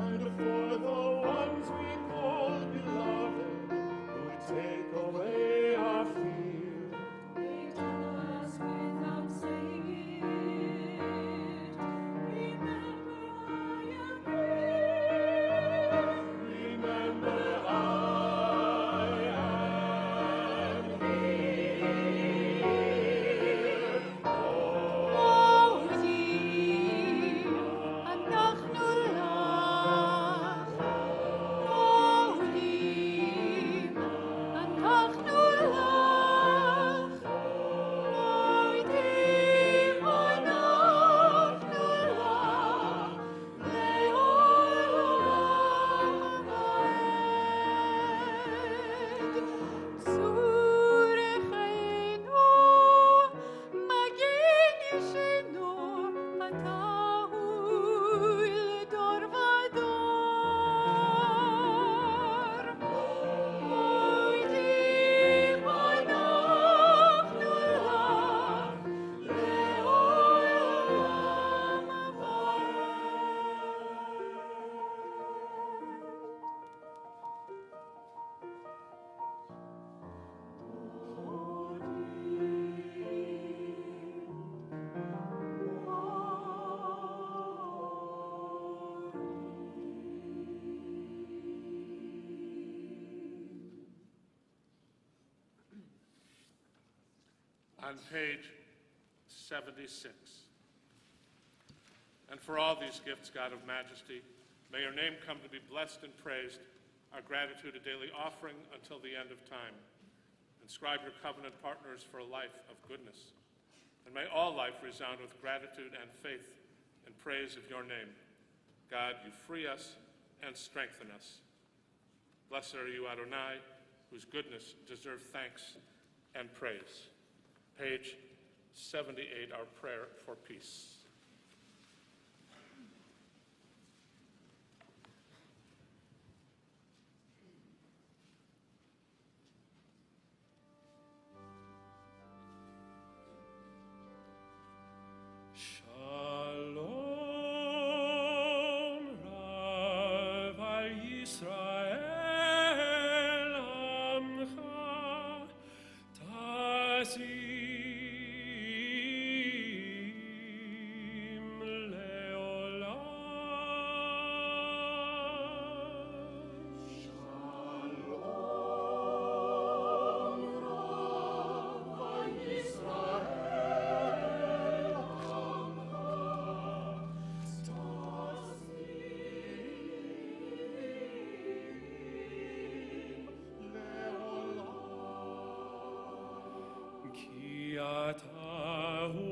And for the ones we call beloved, who take away our fear. They tell us without saying it. Remember, I am here. Remember, I am here. עודים, אנחנו לך. עודים, אנחנו לך. עודים, אנחנו לך. לעולם ועד. צור חיינו, מגן ישנו, אתה הוא לדור ודור. מוידים אנחנו לך, לעולם On page 76. And for all these gifts, God of majesty, may your name come to be blessed and praised, our gratitude a daily offering until the end of time. Inscribe your covenant partners for a life of goodness. And may all life resound with gratitude and faith and praise of your name. God, you free us and strengthen us. Blessed are you, Adonai, whose goodness deserves thanks and praise. Page 78, our prayer for peace. Shalom Rav al Yisrael Amcha Tasim Leolam. Shalom Rav al Yisrael Ki ata hu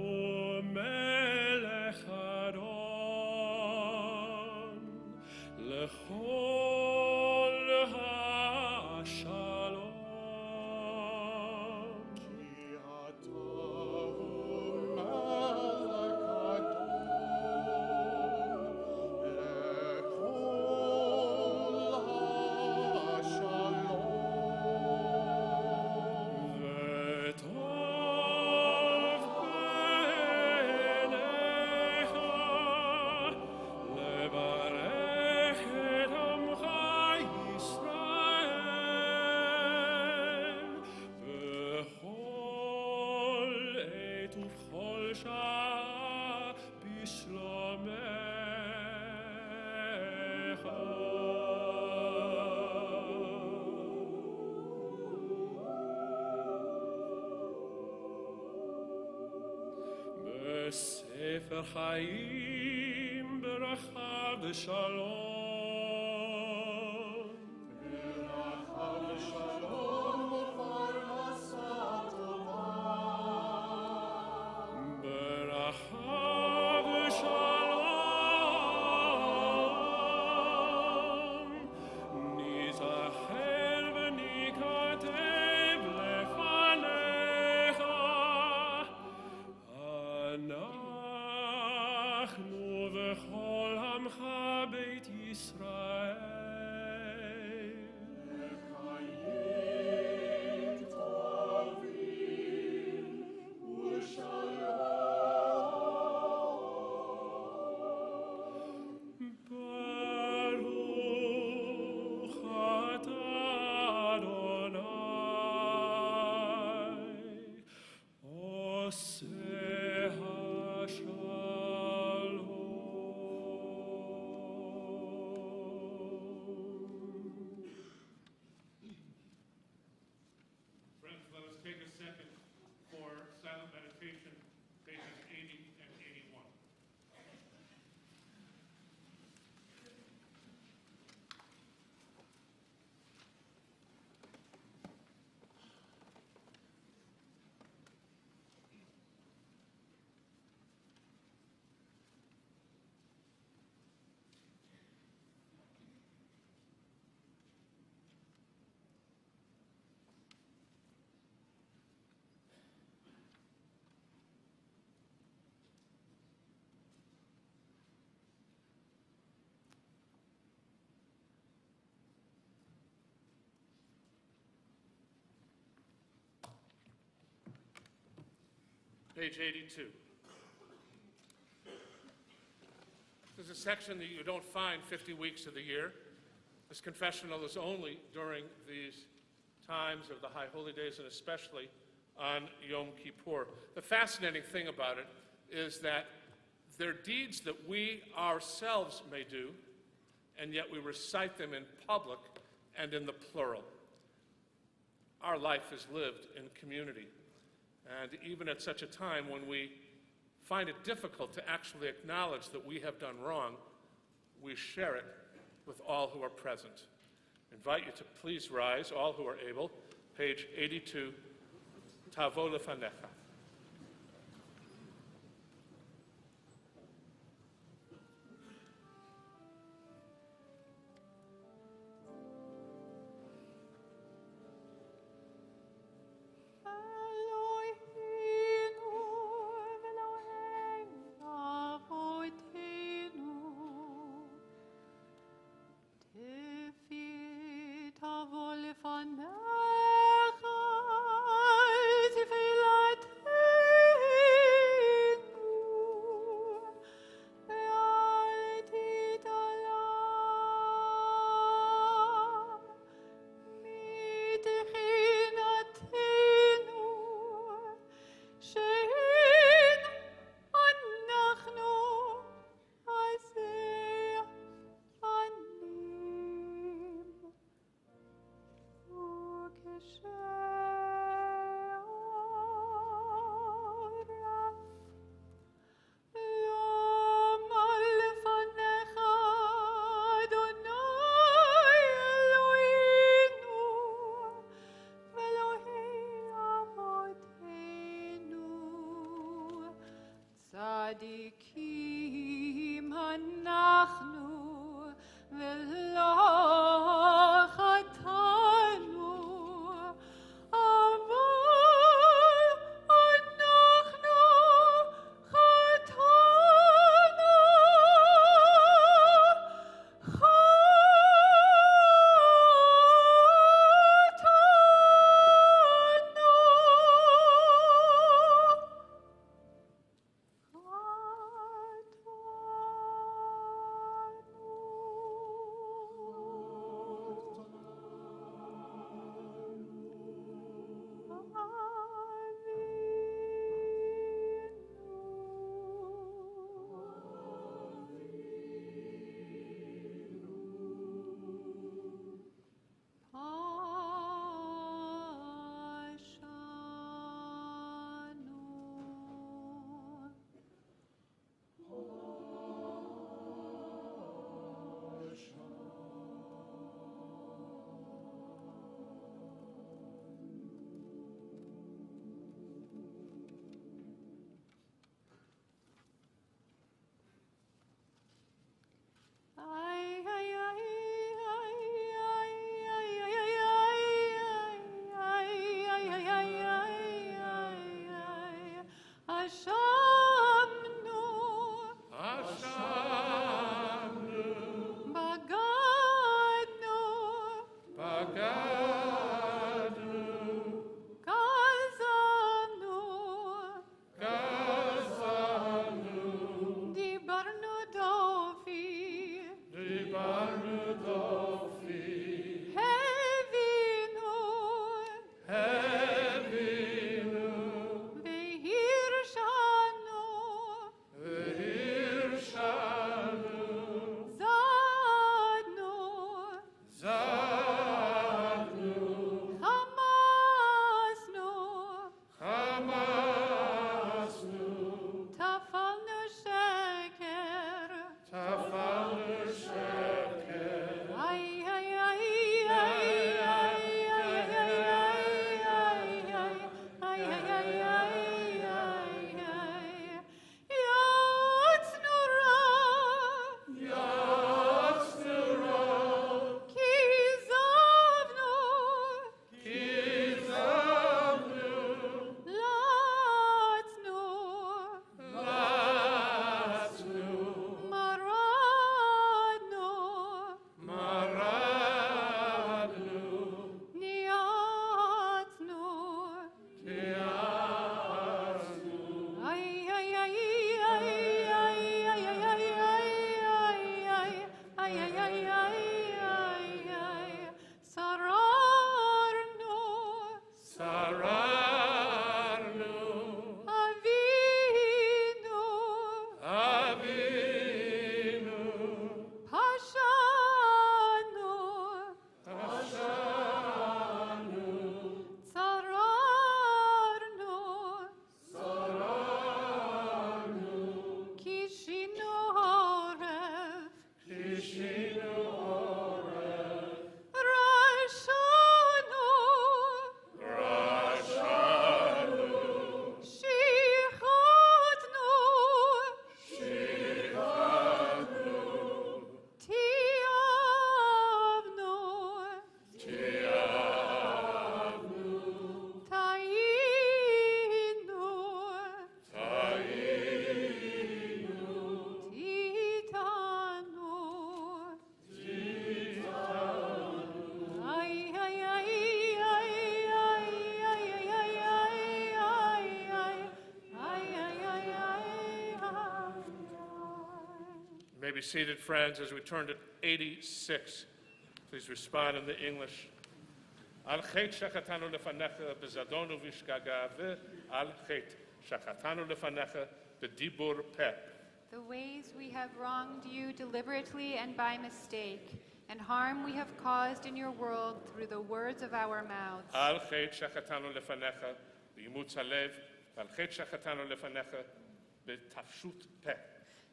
melech Adon lechol hashalom. Ki ata hu melech Adon lechol hashalom. V'tov b'necha levarech et amcha Yisrael b'chol עת ובכל שעה בשלומך. בספר חיים ברכה ושלום. ברכה ושלום ופרנסה טובה. ברכה ושלום ניזכר וניכתב לפניך. אנחנו וכל עמך בית ישראל לקיים טובים ושלום Friends, let us take a second for silent meditation, pages 80 and 81. Page 82. There's a section that you don't find 50 weeks of the year. This confessional is only during these times of the High Holy Days, and especially on Yom Kippur. The fascinating thing about it is that they're deeds that we ourselves may do, and yet we recite them in public and in the plural. Our life is lived in community. And even at such a time when we find it difficult to actually acknowledge that we have done wrong, we share it with all who are present. I invite you to please rise, all who are able. Page 82, Tavo lefanecha. צדיקים אנחנו ולא חטאנו, אבל אנחנו חטאנו, may be seated, friends, as we turn to 86. Please respond in the English. Al chet shachatanu lefanecha bezadon uvishgaga ve'al chet shachatanu lefanecha bedibur peh. The ways we have wronged you deliberately and by mistake, and harm we have caused in your world through the words of our mouths. Al chet shachatanu lefanecha be'imutz halev ve'al chet shachatanu lefanecha betafshut peh.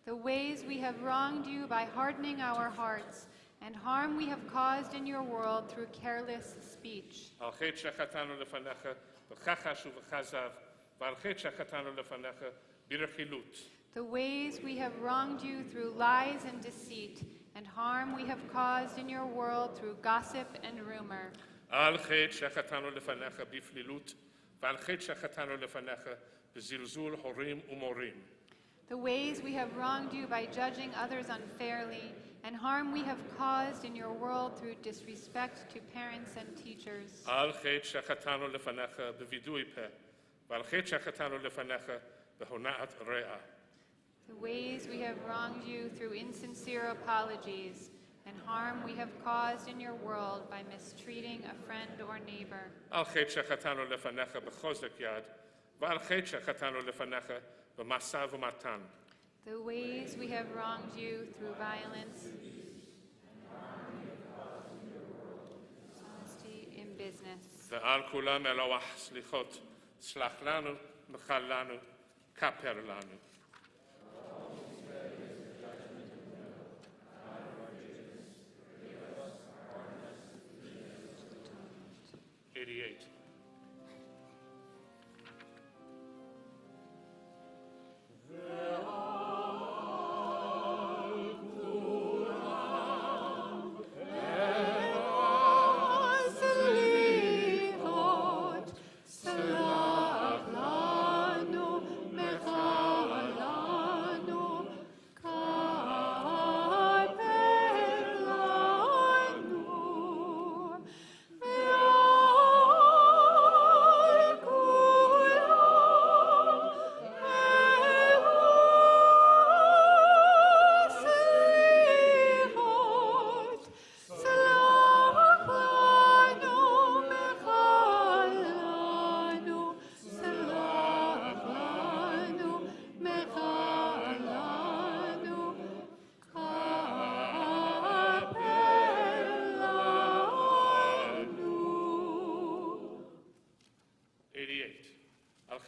The ways we have wronged you by hardening our hearts, and harm we have caused in your world through careless speech. Al chet shachatanu lefanecha b'chachash u'b'chazav ve'al chet shachatanu lefanecha b'rechilut. The ways we have wronged you through lies and deceit, and harm we have caused in your world through gossip and rumor. Al chet shachatanu lefanecha b'flilut ve'al chet shachatanu lefanecha b'zilzul horim u'morim. The ways we have wronged you by judging others unfairly, and harm we have caused in your world through disrespect to parents and teachers. Al chet shachatanu lefanecha b'vidui peh ve'al chet shachatanu lefanecha b'hona'at re'ah. The ways we have wronged you through insincere apologies, and harm we have caused in your world by mistreating a friend or neighbor. Al chet shachatanu lefanecha b'chozek yad ve'al chet shachatanu lefanecha b'masav u'matan. The ways we have wronged you through violence, dishonesty in business. Ve'al kulam eloah slichot slach lanu mechal lanu kaper lanu. '88.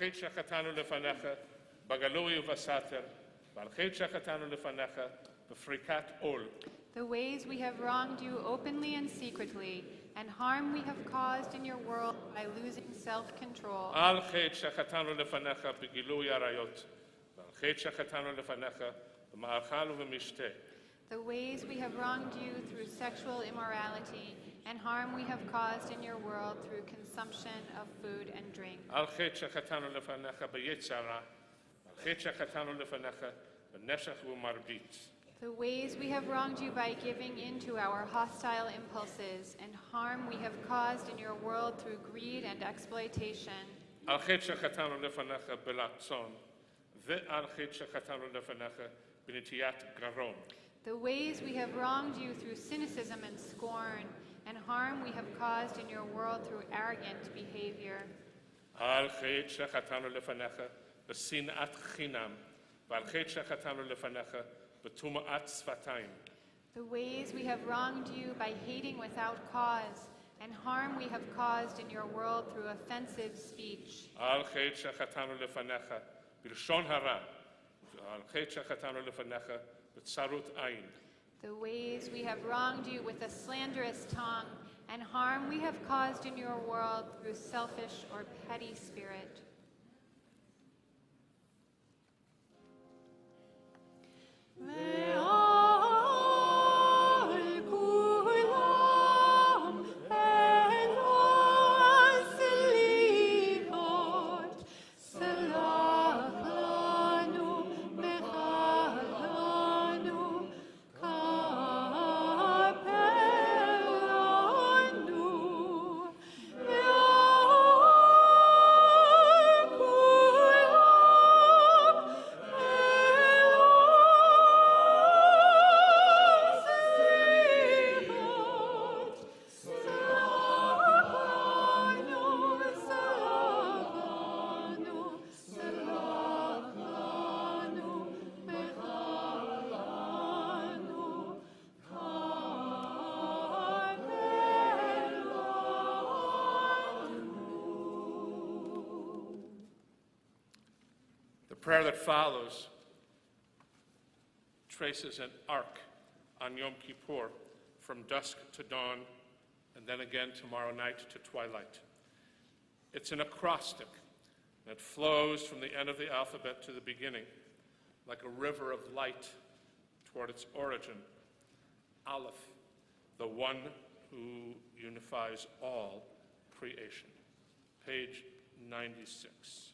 chet shachatanu lefanecha bagalui uvasater, ועל חטא שחטאנו לפניך בפריקת עול. The ways we have wronged you openly and secretly, and harm we have caused in your world by losing self-control. על חטא שחטאנו לפניך בגילוי עריות, ועל חטא שחטאנו לפניך במאכל ובמשתה. The ways we have wronged you through sexual immorality, and harm we have caused in your world through consumption of food and drink. על חטא שחטאנו לפניך ביצרה, ועל חטא שחטאנו לפניך בנשך ובמרביץ. The ways we have wronged you by giving in to our hostile impulses, and harm we have caused in your world through greed and exploitation. על חטא שחטאנו לפניך בלעצון, ועל חטא שחטאנו לפניך בנטיית גרון. The ways we have wronged you through cynicism and scorn, and harm we have caused in your world through arrogant behavior. על חטא שחטאנו לפניך בשנאת חינם, ועל חטא שחטאנו לפניך בטומאת שפתיים. The ways we have wronged you by hating without cause, and harm we have caused in your world through offensive speech. על חטא שחטאנו לפניך בלשון הרע, ועל חטא שחטאנו לפניך בצרות עין. The ways we have wronged you with a slanderous tongue, and harm we have caused in your world through selfish or petty spirit. The prayer that follows traces an arc on Yom Kippur from dusk to dawn, and then again tomorrow night to twilight. It's an acrostic that flows from the end of the alphabet to the beginning, like a river of light toward its origin. Aleph, the one who unifies all creation. Page 96.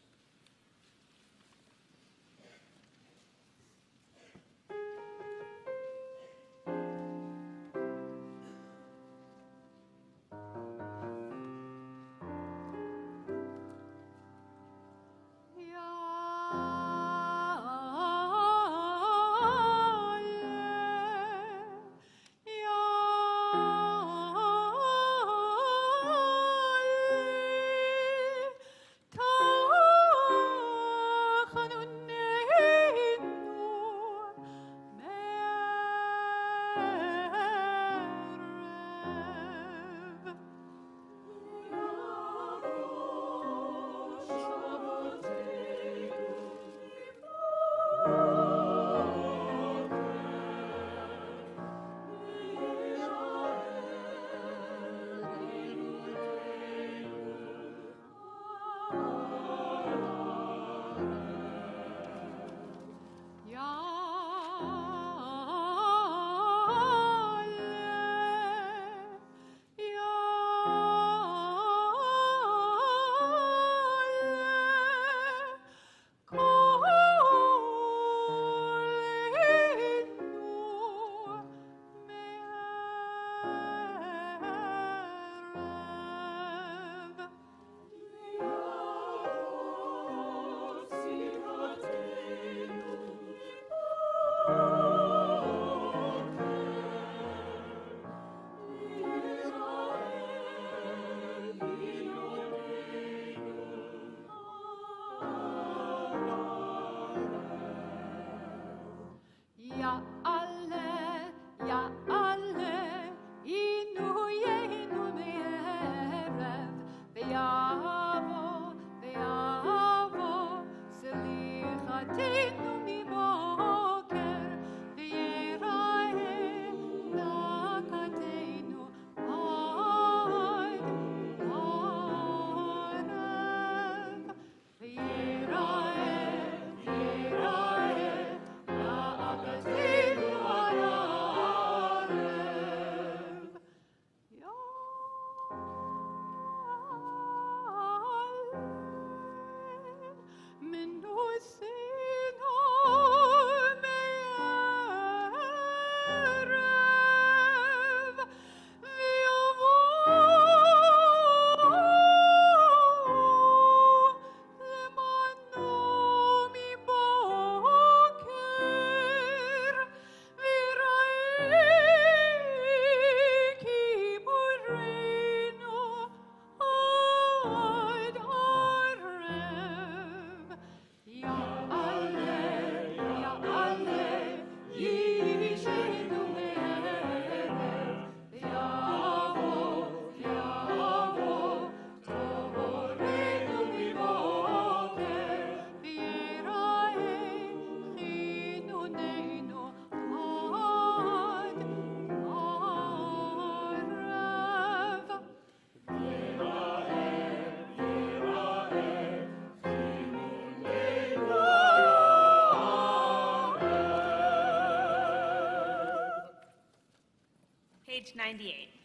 Page 98.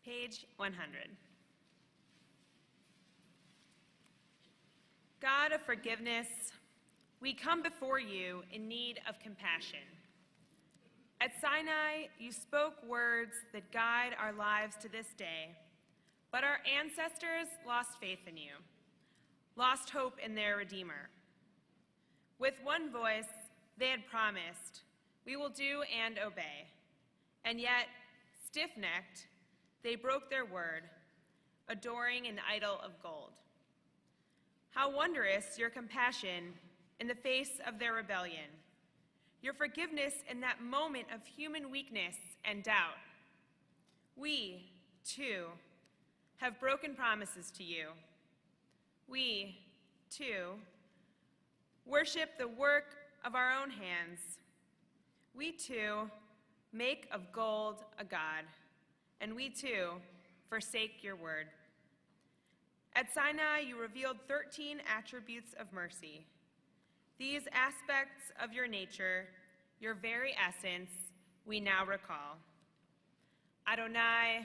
Page 100. God of forgiveness, we come before you in need of compassion. At Sinai, you spoke words that guide our lives to this day, but our ancestors lost faith in you, lost hope in their Redeemer. With one voice, they had promised, we will do and obey, and yet, stiff-necked, they broke their word, adoring an idol of gold. How wondrous your compassion in the face of their rebellion, your forgiveness in that moment of human weakness and doubt. We, too, have broken promises to you. We, too, worship the work of our own hands. We, too, make of gold a god. And we too forsake your word. At Sinai, you revealed 13 attributes of mercy. These aspects of your nature, your very essence, we now recall. Adonai,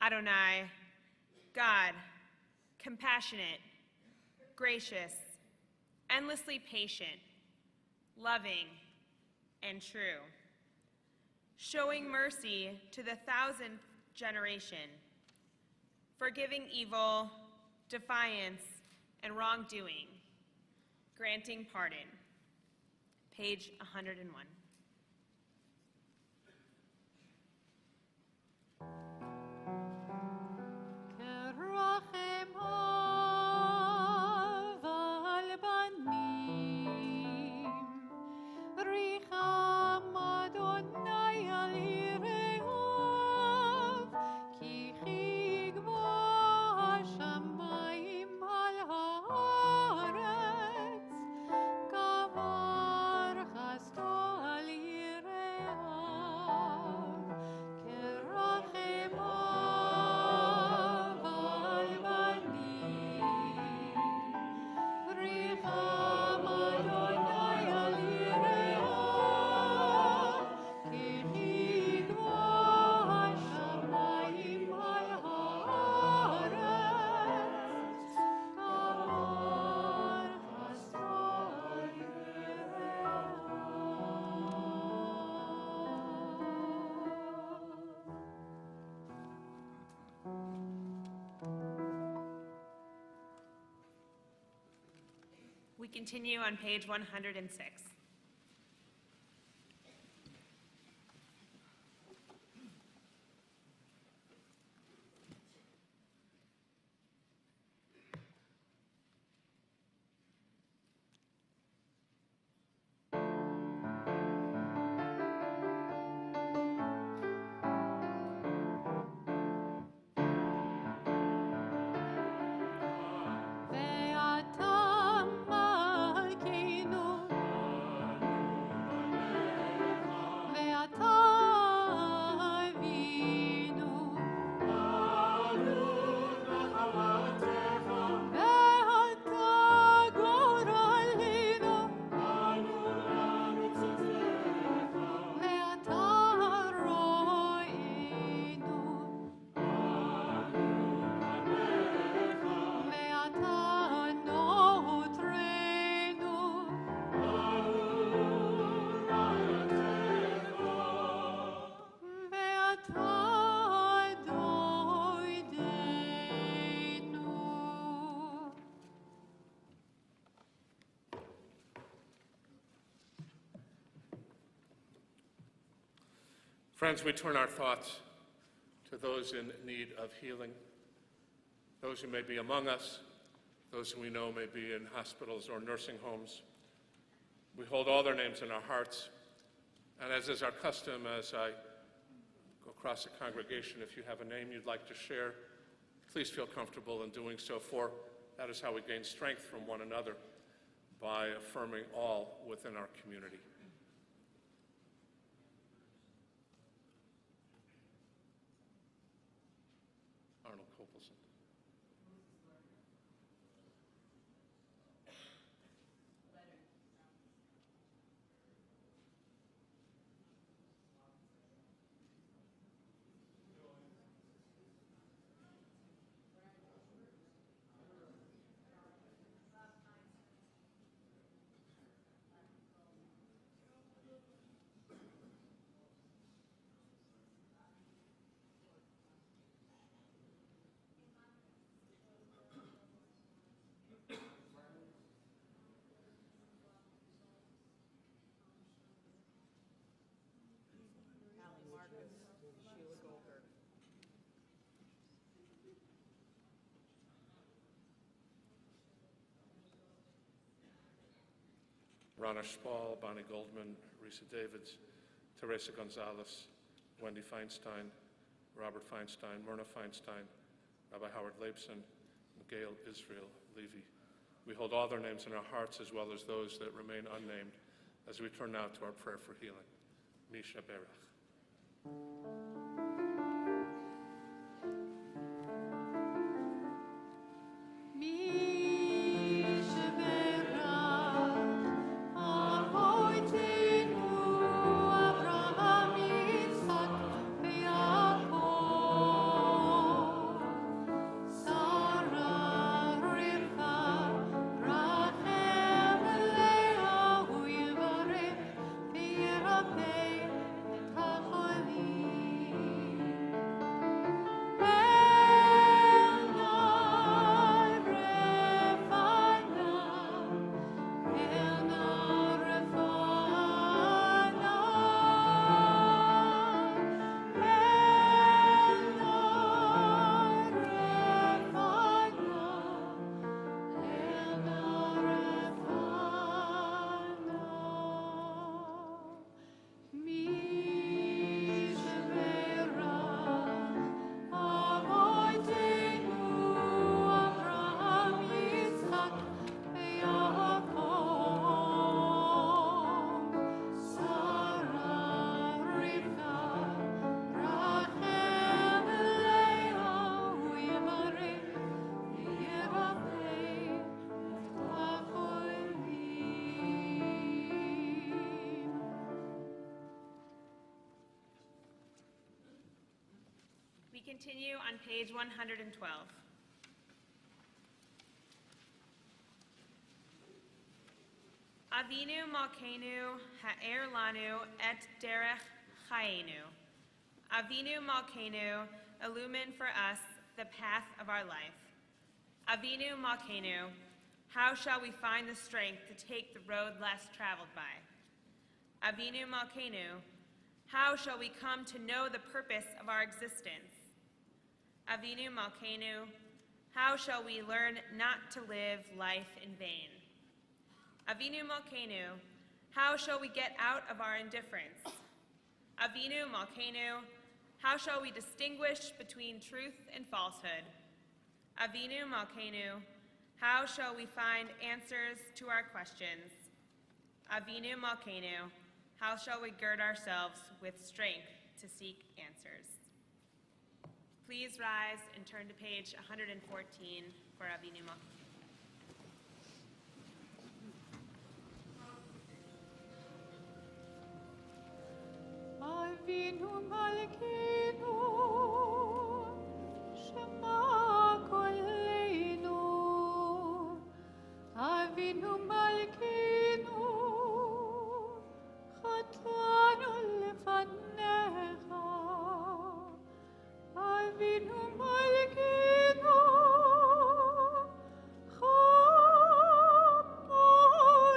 Adonai, God, compassionate, gracious, endlessly patient, loving, and true, showing mercy to the 1,000th generation, forgiving evil, defiance, and wrongdoing, granting pardon. Page 101. We continue on page 106. Friends, we turn our thoughts to those in need of healing, those who may be among us, those who we know may be in hospitals or nursing homes. We hold all their names in our hearts, and as is our custom, as I go across the congregation, if you have a name you'd like to share, please feel comfortable in doing so, for that is how we gain strength from one another, by affirming all within our community. Arnold Copelson. Rana Spall, Bonnie Goldman, Risa Davids, Teresa Gonzalez, Wendy Feinstein, Robert Feinstein, Myrna Feinstein, Rabbi Howard Leibson, Gail Israel Levy. We hold all their names in our hearts, as well as those that remain unnamed, as we turn now to our prayer for healing. Misha Berach. We continue on page 112. Avinu Malkeinu ha'er lanu et derech chayenu. Avinu Malkeinu, illumine for us the path of our life. Avinu Malkeinu, how shall we find the strength to take the road less traveled by? Avinu Malkeinu, how shall we come to know the purpose of our existence? Avinu Malkeinu, how shall we learn not to live life in vain? Avinu Malkeinu, how shall we get out of our indifference? Avinu Malkeinu, how shall we distinguish between truth and falsehood? Avinu Malkeinu, how shall we find answers to our questions? Avinu Malkeinu, how shall we gird ourselves with strength to seek answers? Please rise and turn to page 114 for Avinu Malkeinu. Avinu Malkeinu, Shema Koleinu. Avinu Malkeinu, Chatanu lefanecha. Avinu Malkeinu, Chamol Aleinu.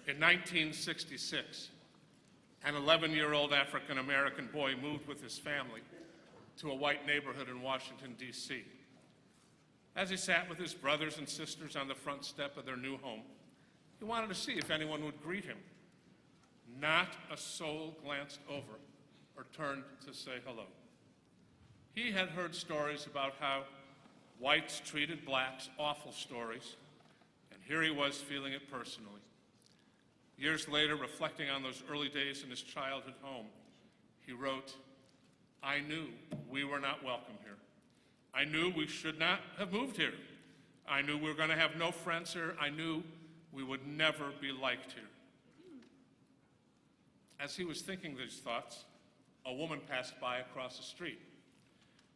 In 1966, an 11-year-old African-American boy moved with his family to a white neighborhood in Washington, D.C. As he sat with his brothers and sisters on the front step of their new home, he wanted to see if anyone would greet him. Not a soul glanced over or turned to say hello. He had heard stories about how whites treated blacks, awful stories, and here he was feeling it personally. Years later, reflecting on those early days in his childhood home, he wrote, "I knew we were not welcome here. I knew we should not have moved here. I knew we were going to have no friends here. I knew we would never be liked here." As he was thinking these thoughts, a woman passed by across the street.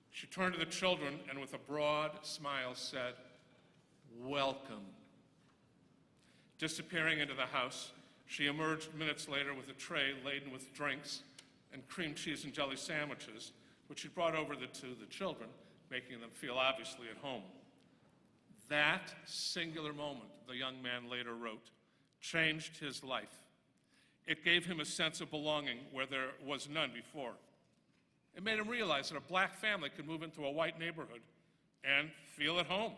She turned to the children and with a broad smile said, "Welcome." Disappearing into the house, she emerged minutes later with a tray laden with drinks and cream cheese and jelly sandwiches, which she brought over to the children, making them feel obviously at home. That singular moment, the young man later wrote, changed his life. It gave him a sense of belonging where there was none before. It made him realize that a black family could move into a white neighborhood and feel at home.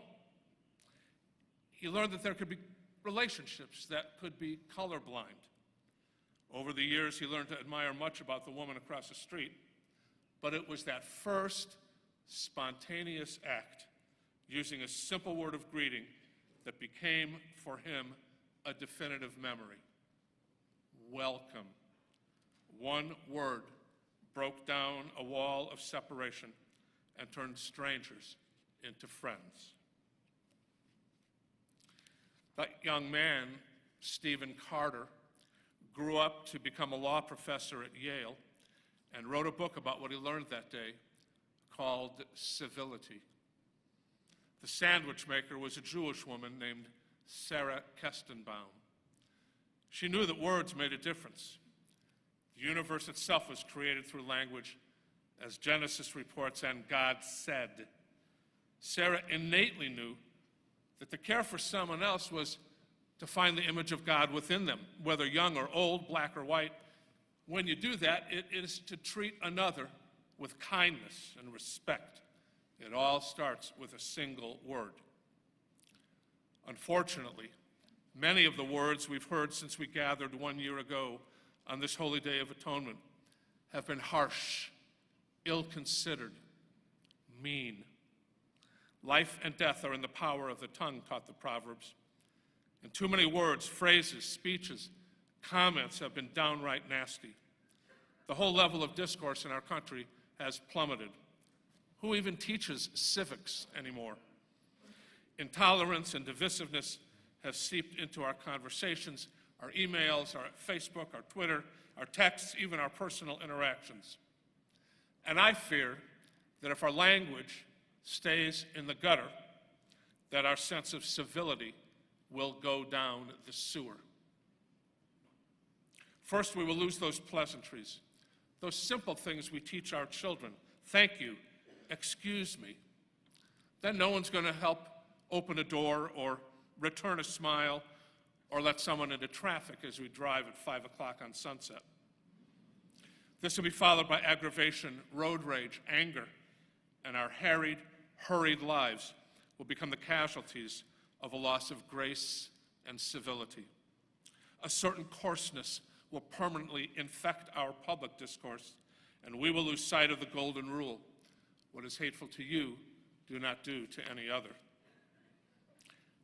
He learned that there could be relationships that could be colorblind. Over the years, he learned to admire much about the woman across the street, but it was that first spontaneous act, using a simple word of greeting, that became for him a definitive memory. Welcome. One word broke down a wall of separation and turned strangers into friends. That young man, Stephen Carter, grew up to become a law professor at Yale and wrote a book about what he learned that day called Civility. The sandwich maker was a Jewish woman named Sarah Kestenbaum. She knew that words made a difference. The universe itself was created through language, as Genesis reports, and God said. Sarah innately knew that to care for someone else was to find the image of God within them, whether young or old, black or white. When you do that, it is to treat another with kindness and respect. It all starts with a single word. Unfortunately, many of the words we've heard since we gathered 1 year ago on this holy day of atonement have been harsh, ill-considered, mean. Life and death are in the power of the tongue, taught the Proverbs. And too many words, phrases, speeches, comments have been downright nasty. The whole level of discourse in our country has plummeted. Who even teaches civics anymore? Intolerance and divisiveness have seeped into our conversations, our emails, our Facebook, our Twitter, our texts, even our personal interactions. And I fear that if our language stays in the gutter, that our sense of civility will go down the sewer. First, we will lose those pleasantries, those simple things we teach our children. Thank you, excuse me. Then no one's going to help open a door or return a smile or let someone into traffic as we drive at 5 o'clock on Sunset. This will be followed by aggravation, road rage, anger, and our harried, hurried lives will become the casualties of a loss of grace and civility. A certain coarseness will permanently infect our public discourse, and we will lose sight of the golden rule: what is hateful to you, do not do to any other.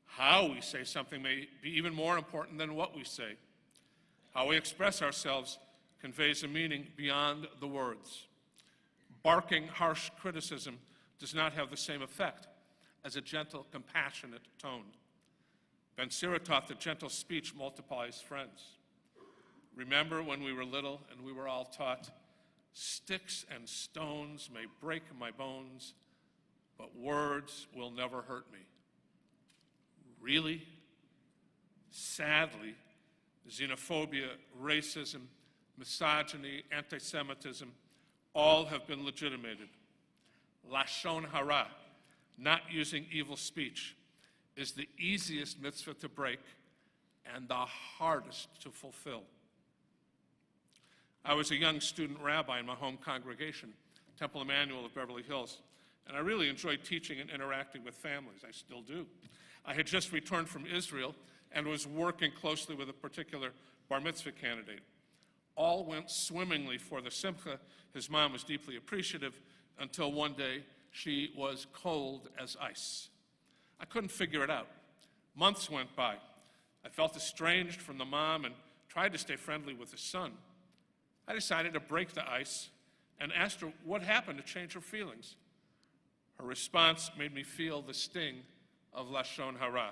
How we say something may be even more important than what we say. How we express ourselves conveys a meaning beyond the words. Barking, harsh criticism does not have the same effect as a gentle, compassionate tone. Ben Sira taught that gentle speech multiplies friends. Remember when we were little and we were all taught, "Sticks and stones may break my bones, but words will never hurt me." Really? Sadly, xenophobia, racism, misogyny, anti-Semitism, all have been legitimated. Lashon hara, not using evil speech, is the easiest mitzvah to break and the hardest to fulfill. I was a young student rabbi in my home congregation, Temple Emmanuel of Beverly Hills, and I really enjoyed teaching and interacting with families. I still do. I had just returned from Israel and was working closely with a particular bar mitzvah candidate. All went swimmingly for the simcha. His mom was deeply appreciative until one day she was cold as ice. I couldn't figure it out. Months went by. I felt estranged from the mom and tried to stay friendly with the son. I decided to break the ice and asked her what happened to change her feelings. Her response made me feel the sting of Lashon Hara.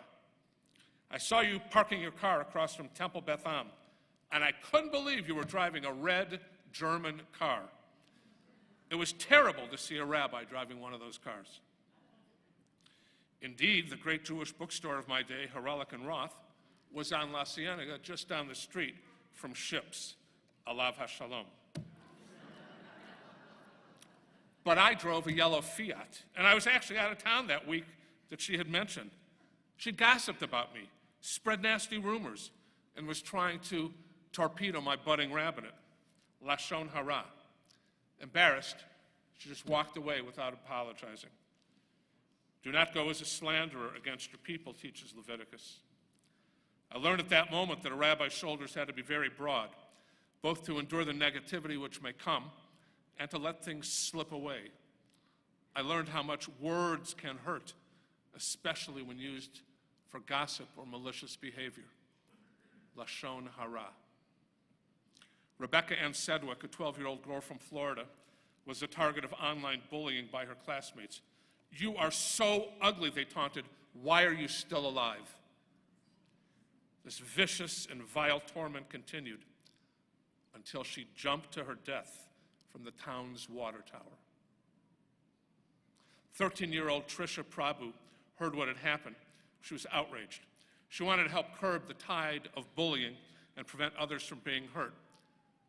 I saw you parking your car across from Temple Beth Am, and I couldn't believe you were driving a red German car. It was terrible to see a rabbi driving one of those cars. Indeed, the great Jewish bookstore of my day, Haralick and Roth, was on La Cienega, just down the street from Ships, Alav HaShalom. But I drove a yellow Fiat, and I was actually out of town that week that she had mentioned. She gossiped about me, spread nasty rumors, and was trying to torpedo my budding rabbinate, Lashon Hara. Embarrassed, she just walked away without apologizing. Do not go as a slanderer against your people, teaches Leviticus. I learned at that moment that a rabbi's shoulders had to be very broad, both to endure the negativity which may come and to let things slip away. I learned how much words can hurt, especially when used for gossip or malicious behavior. Lashon Hara. Rebecca Ann Sedgwick, a 12-year-old girl from Florida, was the target of online bullying by her classmates. You are so ugly, they taunted. Why are you still alive? This vicious and vile torment continued until she jumped to her death from the town's water tower. 13-year-old Trisha Prabhu heard what had happened. She was outraged. She wanted to help curb the tide of bullying and prevent others from being hurt.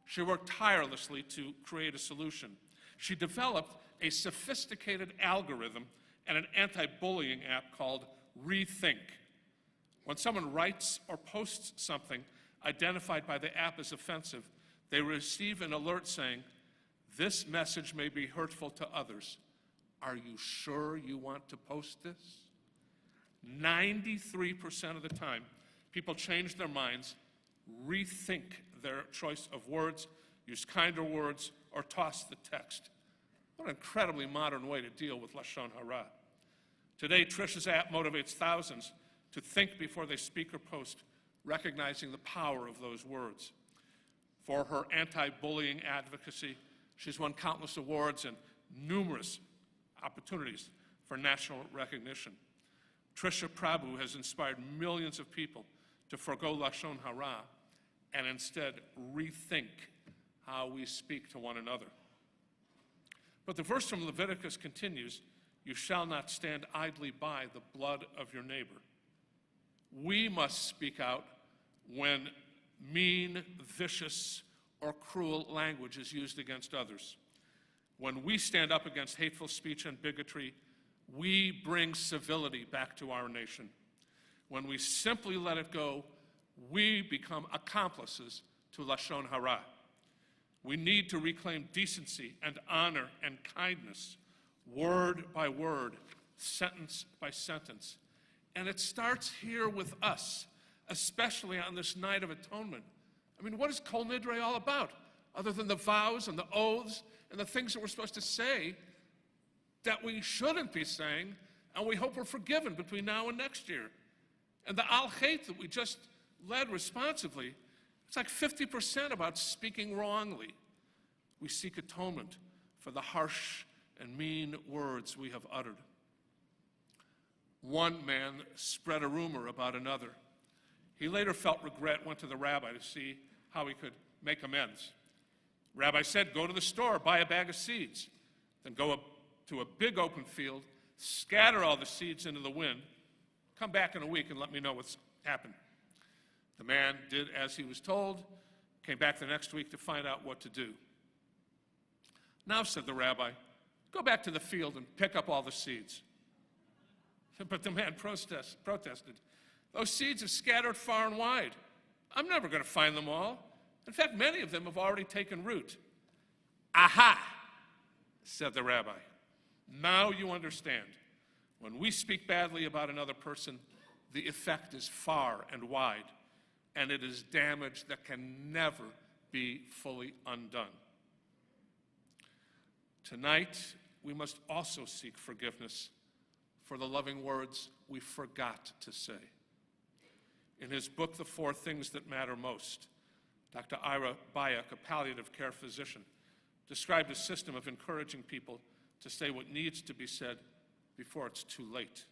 She worked tirelessly to create a solution. She developed a sophisticated algorithm and an anti-bullying app called Rethink. When someone writes or posts something identified by the app as offensive, they receive an alert saying, "This message may be hurtful to others. Are you sure you want to post this?" 93% of the time, people change their minds, rethink their choice of words, use kinder words, or toss the text. What an incredibly modern way to deal with Lashon Hara. Today, Trisha's app motivates thousands to think before they speak or post, recognizing the power of those words. For her anti-bullying advocacy, she's won countless awards and numerous opportunities for national recognition. Trisha Prabhu has inspired millions of people to forgo Lashon Hara and instead rethink how we speak to one another. But the verse from Leviticus continues, "You shall not stand idly by the blood of your neighbor." We must speak out when mean, vicious, or cruel language is used against others. When we stand up against hateful speech and bigotry, we bring civility back to our nation. When we simply let it go, we become accomplices to Lashon Hara. We need to reclaim decency and honor and kindness, word by word, sentence by sentence. And it starts here with us, especially on this night of atonement. I mean, what is Kol Nidre all about, other than the vows and the oaths and the things that we're supposed to say that we shouldn't be saying, and we hope we're forgiven between now and next year? And the Al-Chet that we just led responsively, it's like 50% about speaking wrongly. We seek atonement for the harsh and mean words we have uttered. One man spread a rumor about another. He later felt regret, went to the rabbi to see how he could make amends. Rabbi said, "Go to the store, buy a bag of seeds, then go to a big open field, scatter all the seeds into the wind, come back in a week and let me know what's happened." The man did as he was told, came back the next week to find out what to do. "Now," said the rabbi, "go back to the field and pick up all the seeds." But the man protested. Those seeds have scattered far and wide. I'm never going to find them all. In fact, many of them have already taken root. Aha, said the rabbi. Now you understand. When we speak badly about another person, the effect is far and wide, and it is damage that can never be fully undone. Tonight, we must also seek forgiveness for the loving words we forgot to say. In his book, The Four Things That Matter Most, Dr. Ira Bayek, a palliative care physician, described a system of encouraging people to say what needs to be said before it's too late.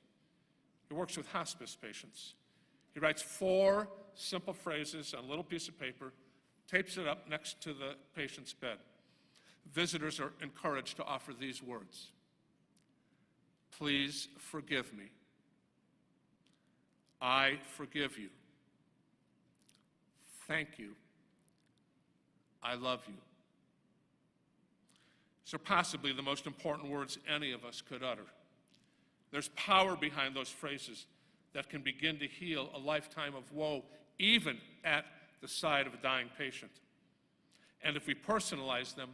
He works with hospice patients. He writes 4 simple phrases on a little piece of paper, tapes it up next to the patient's bed. Visitors are encouraged to offer these words. Please forgive me. I forgive you. Thank you. I love you. These are possibly the most important words any of us could utter. There's power behind those phrases that can begin to heal a lifetime of woe, even at the side of a dying patient. And if we personalize them,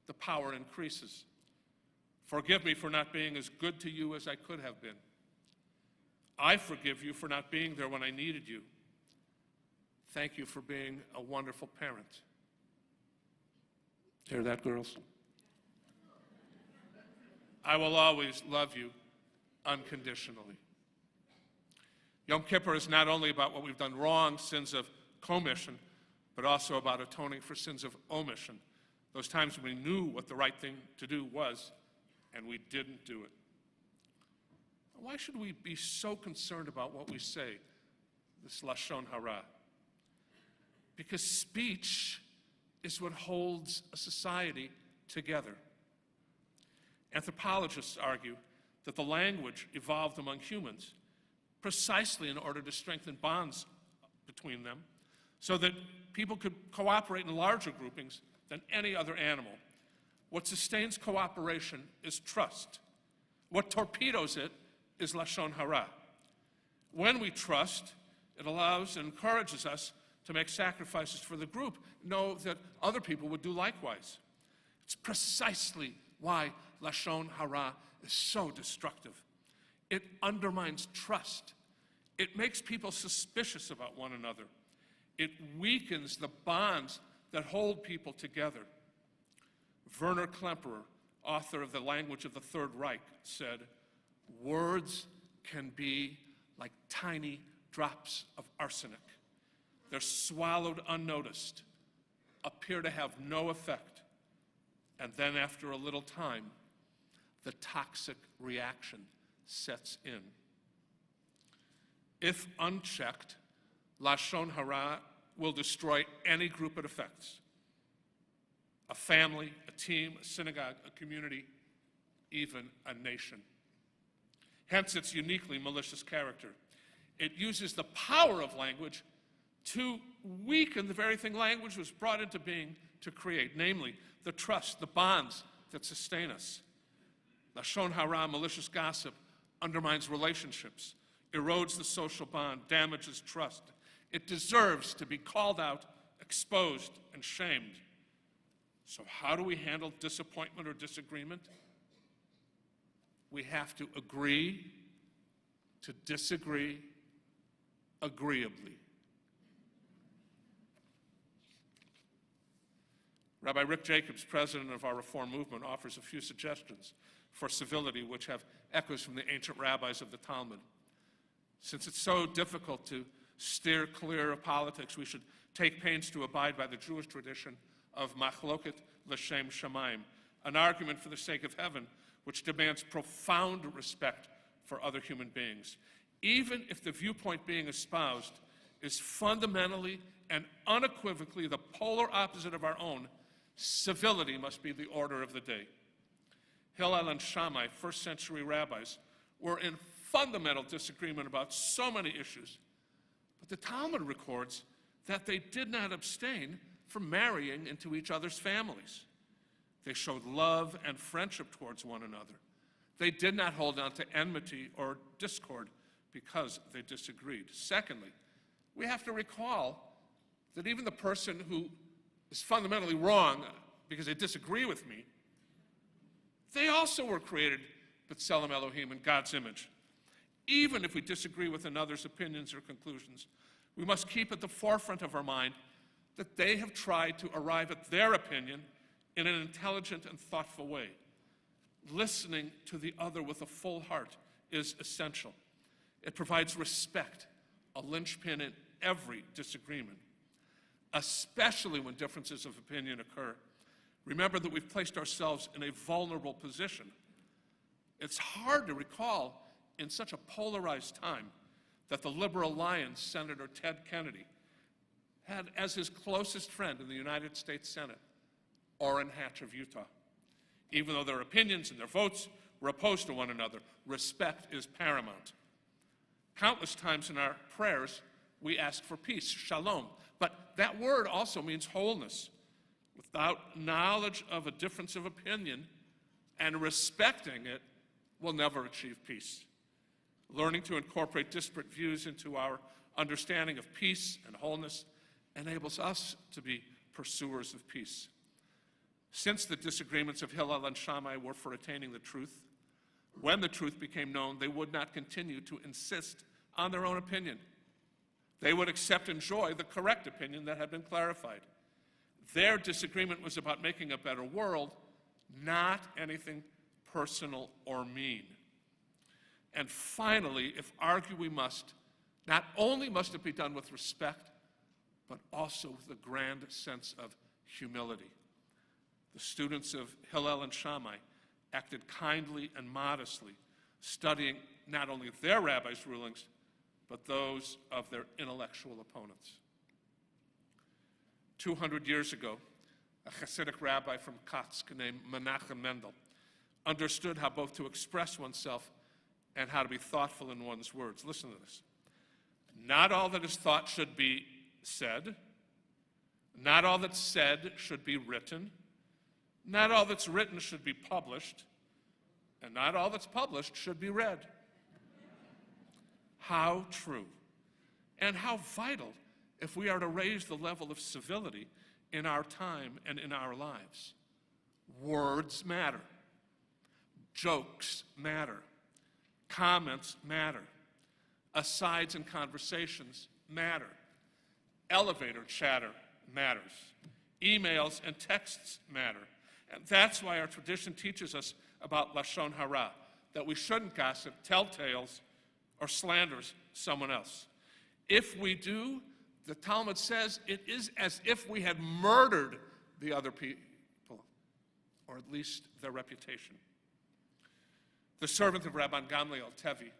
the power increases. Forgive me for not being as good to you as I could have been. I forgive you for not being there when I needed you. Thank you for being a wonderful parent. Hear that, girls? I will always love you unconditionally. Yom Kippur is not only about what we've done wrong, sins of commission, but also about atoning for sins of omission, those times when we knew what the right thing to do was, and we didn't do it. Why should we be so concerned about what we say, this Lashon Hara? Because speech is what holds a society together. Anthropologists argue that the language evolved among humans precisely in order to strengthen bonds between them so that people could cooperate in larger groupings than any other animal. What sustains cooperation is trust. What torpedoes it is Lashon Hara. When we trust, it allows and encourages us to make sacrifices for the group, know that other people would do likewise. It's precisely why Lashon Hara is so destructive. It undermines trust. It makes people suspicious about one another. It weakens the bonds that hold people together. Werner Klemperer, author of The Language of the Third Reich, said, words can be like tiny drops of arsenic. They're swallowed unnoticed, appear to have no effect, and then after a little time, the toxic reaction sets in. If unchecked, Lashon Hara will destroy any group it affects. A family, a team, a synagogue, a community, even a nation. Hence its uniquely malicious character. It uses the power of language to weaken the very thing language was brought into being to create, namely the trust, the bonds that sustain us. Lashon Hara, malicious gossip, undermines relationships, erodes the social bond, damages trust. It deserves to be called out, exposed, and shamed. So how do we handle disappointment or disagreement? We have to agree to disagree agreeably. Rabbi Rick Jacobs, president of our Reform movement, offers a few suggestions for civility which have echoes from the ancient rabbis of the Talmud. Since it's so difficult to steer clear of politics, we should take pains to abide by the Jewish tradition of machloket l'shem shamayim, an argument for the sake of heaven, which demands profound respect for other human beings. Even if the viewpoint being espoused is fundamentally and unequivocally the polar opposite of our own, civility must be the order of the day. Hillel and Shammai, first century rabbis, were in fundamental disagreement about so many issues, but the Talmud records that they did not abstain from marrying into each other's families. They showed love and friendship towards one another. They did not hold on to enmity or discord, because they disagreed. Secondly, we have to recall that even the person who is fundamentally wrong because they disagree with me, they also were created b'tselem Elohim, in God's image. Even if we disagree with another's opinions or conclusions, we must keep at the forefront of our mind that they have tried to arrive at their opinion in an intelligent and thoughtful way. Listening to the other with a full heart is essential. It provides respect, a linchpin in every disagreement, especially when differences of opinion occur. Remember that we've placed ourselves in a vulnerable position. It's hard to recall in such a polarized time that the liberal lion, Senator Ted Kennedy, had as his closest friend in the United States Senate, Orrin Hatch of Utah. Even though their opinions and their votes were opposed to one another, respect is paramount. Countless times in our prayers, we ask for peace, shalom. But that word also means wholeness. Without knowledge of a difference of opinion and respecting it, we'll never achieve peace. Learning to incorporate disparate views into our understanding of peace and wholeness enables us to be pursuers of peace. Since the disagreements of Hillel and Shammai were for attaining the truth, when the truth became known, they would not continue to insist on their own opinion. They would accept and enjoy the correct opinion that had been clarified. Their disagreement was about making a better world, not anything personal or mean. And finally, if argue we must, not only must it be done with respect, but also with a grand sense of humility. The students of Hillel and Shammai acted kindly and modestly, studying not only their rabbi's rulings, but those of their intellectual opponents. 200 years ago, a Hasidic rabbi from Kotsk named Menachem Mendel understood how both to express oneself and how to be thoughtful in one's words. Listen to this. Not all that is thought should be said. Not all that's said should be written. Not all that's written should be published. And not all that's published should be read. How true and how vital if we are to raise the level of civility in our time and in our lives. Words matter. Jokes matter. Comments matter. Asides and conversations matter. Elevator chatter matters. Emails and texts matter. And that's why our tradition teaches us about Lashon Hara, that we shouldn't gossip, tell tales, or slander someone else. If we do, the Talmud says it is as if we had murdered the other people, or at least their reputation. The servant of Rabban Gamliel, Tevi,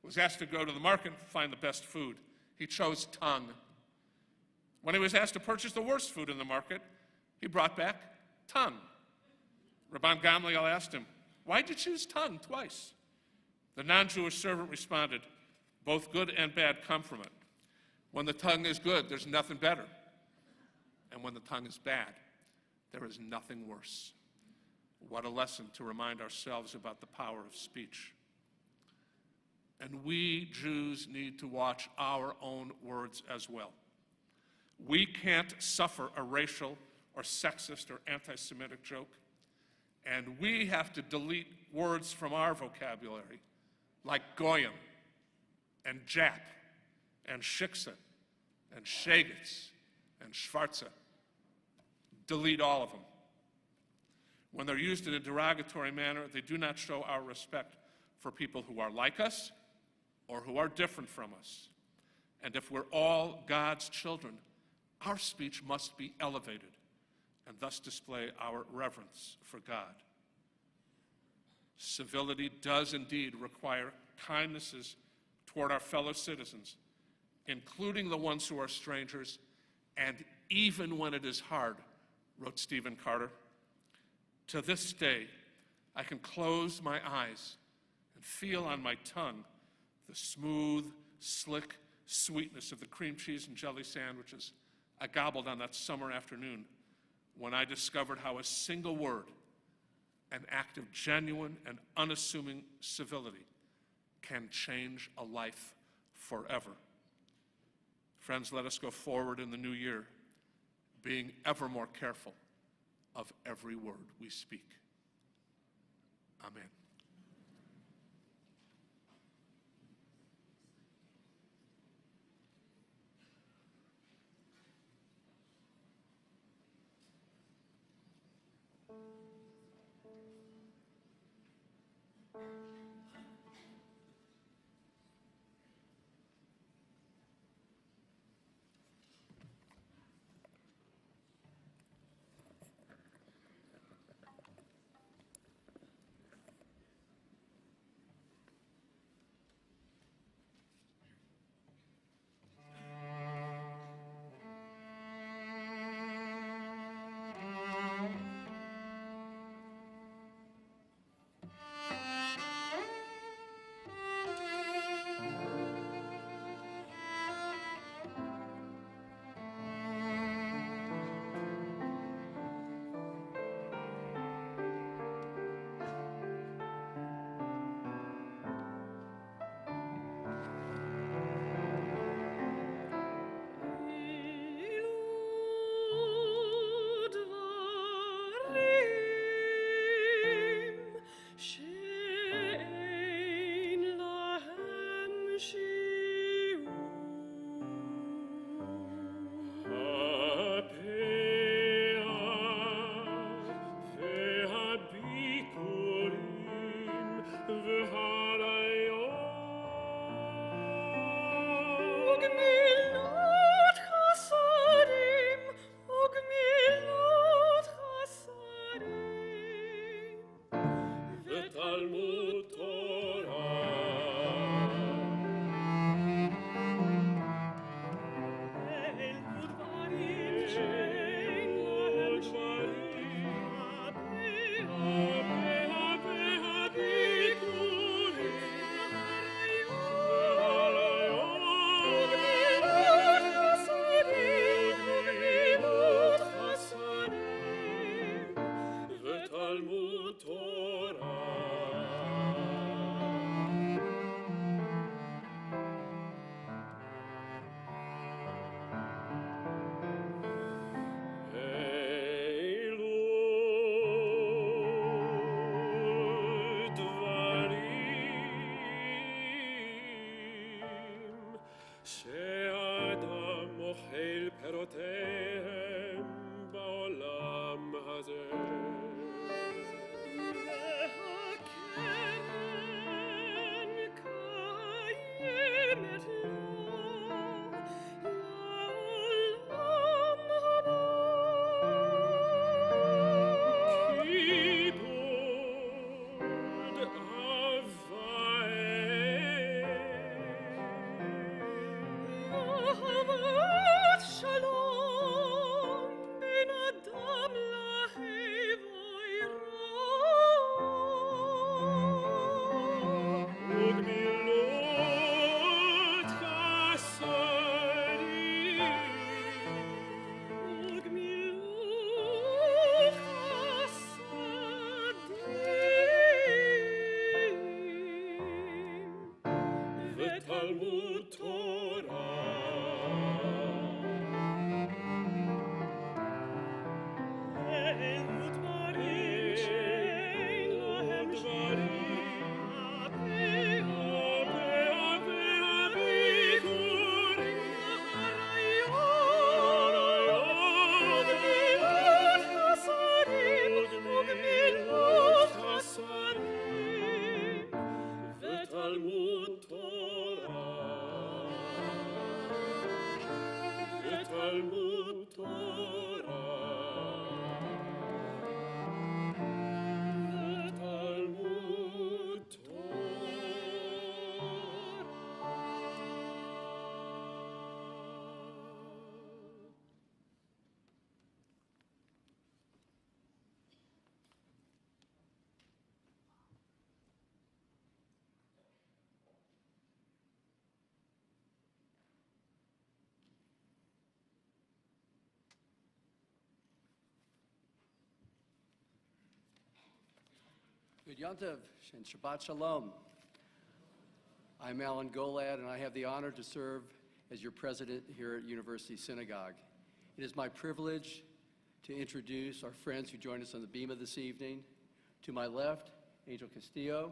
was asked to go to the market and find the best food. He chose tongue. When he was asked to purchase the worst food in the market, he brought back tongue. Rabban Gamliel asked him, "Why'd you choose tongue twice?" The non-Jewish servant responded, "Both good and bad come from it. When the tongue is good, there's nothing better. And when the tongue is bad, there is nothing worse." What a lesson to remind ourselves about the power of speech. And we Jews need to watch our own words as well. We can't suffer a racial or sexist or anti-Semitic joke. And we have to delete words from our vocabulary like goyim and Jap and shiksa and shagets and schwarze. Delete all of them. When they're used in a derogatory manner, they do not show our respect for people who are like us or who are different from us. And if we're all God's children, our speech must be elevated and thus display our reverence for God. Civility does indeed require kindnesses toward our fellow citizens, including the ones who are strangers, and even when it is hard, wrote Stephen Carter. To this day, I can close my eyes and feel on my tongue the smooth, slick sweetness of the cream cheese and jelly sandwiches I gobbled on that summer afternoon when I discovered how a single word, an act of genuine and unassuming civility, can change a life forever. Friends, let us go forward in the new year, being ever more careful of every word we speak. Amen. שאדם אוכל פירותיהם בעולם הזה. והקרן קיימת לעולם הבא. כיבוד אהבת שלום בין אדם לחברו וגמילות חסדים וגמילות חסדים ותלמוד תורה. אלו דברים שאין להם דברים הביכורים וגמילות חסדים וגמילות חסדים ותלמוד תורה ותלמוד תורה ותלמוד Good Yontiv and Shabbat Shalom. I'm Alan Golad, and I have the honor to serve as your president here at University Synagogue. It is my privilege to introduce our friends who join us on the Bema this evening. To my left, Angel Castillo,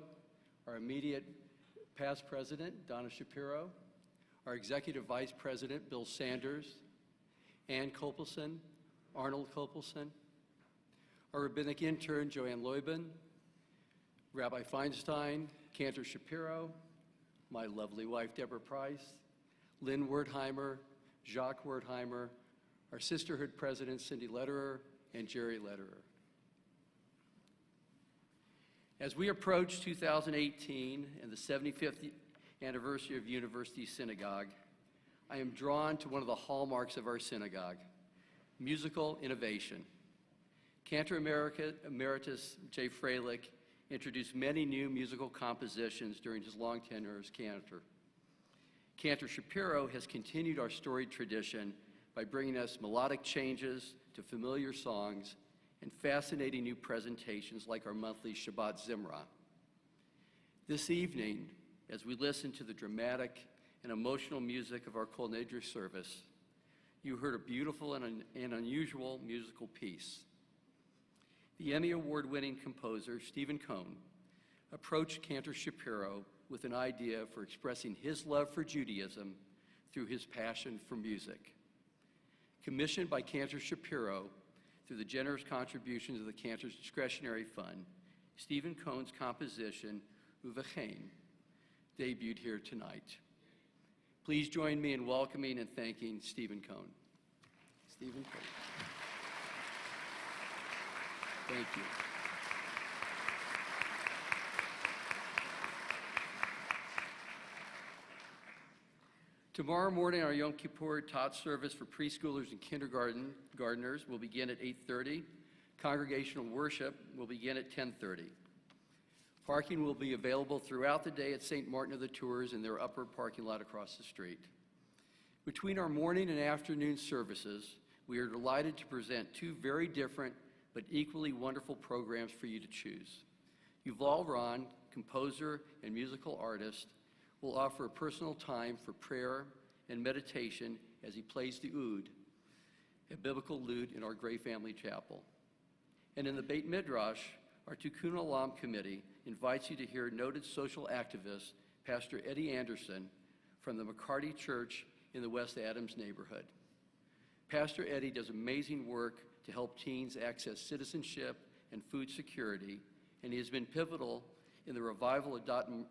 our immediate past president, Donna Shapiro, our executive vice president, Bill Sanders, Ann Kopelson, Arnold Kopelson, our rabbinic intern, Joanne Leuben, Rabbi Feinstein, Cantor Shapiro, my lovely wife, Deborah Price, Lynn Wertheimer, Jacques Wertheimer, our sisterhood presidents, Cindy Lederer and Jerry Lederer. As we approach 2018 and the 75th anniversary of University Synagogue, I am drawn to one of the hallmarks of our synagogue, musical innovation. Cantor Emeritus Jay Freilich introduced many new musical compositions during his long tenure as cantor. Cantor Shapiro has continued our storied tradition by bringing us melodic changes to familiar songs and fascinating new presentations like our monthly Shabbat Zimra. This evening, as we listen to the dramatic and emotional music of our Kol Nidre service, you heard a beautiful and unusual musical piece. The Emmy Award-winning composer, Stephen Cohn, approached Cantor Shapiro with an idea for expressing his love for Judaism through his passion for music. Commissioned by Cantor Shapiro through the generous contributions of the Cantor's Discretionary Fund, Stephen Cohn's composition, Uvachain, debuted here tonight. Please join me in welcoming and thanking Stephen Cohn. Stephen Cohn. Thank you. Tomorrow morning, our Yom Kippur Tot service for preschoolers and kindergartners will begin at 8:30. Congregational worship will begin at 10:30. Parking will be available throughout the day at St. Martin of the Tours in their upper parking lot across the street. Between our morning and afternoon services, we are delighted to present two very different but equally wonderful programs for you to choose. Yuval Ron, composer and musical artist, will offer a personal time for prayer and meditation as he plays the oud, a biblical lute in our Gray Family Chapel. And in the Beit Midrash, our Tikkun Olam committee invites you to hear noted social activist, Pastor Eddie Anderson, from the McCarty Church in the West Adams neighborhood. Pastor Eddie does amazing work to help teens access citizenship and food security, and he has been pivotal in the revival of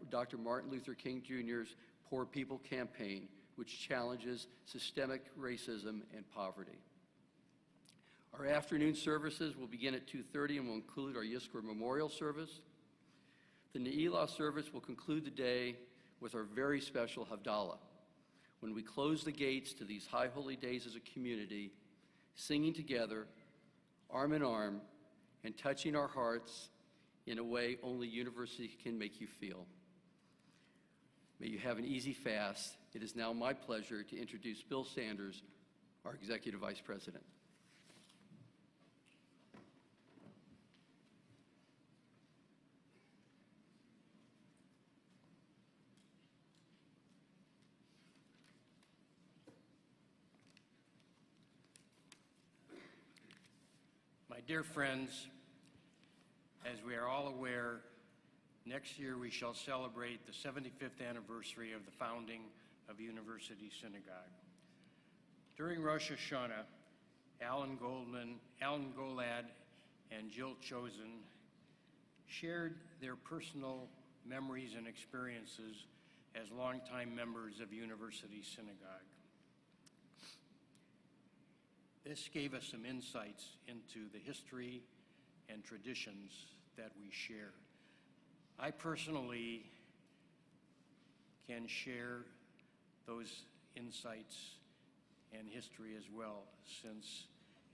Dr. Martin Luther King Jr.'s Poor People campaign, which challenges systemic racism and poverty. Our afternoon services will begin at 2:30 and will include our Yizkor Memorial Service. The Ne'ilah service will conclude the day with our very special Havdalah, when we close the gates to these high holy days as a community, singing together, arm in arm, and touching our hearts in a way only university can make you feel. May you have an easy fast. It is now my pleasure to introduce Bill Sanders, our Executive Vice President. My dear friends, as we are all aware, next year we shall celebrate the 75th anniversary of the founding of University Synagogue. During Rosh Hashanah, Alan Golad, and Jill Chosen shared their personal memories and experiences as longtime members of University Synagogue. This gave us some insights into the history and traditions that we share. I personally can share those insights and history as well, since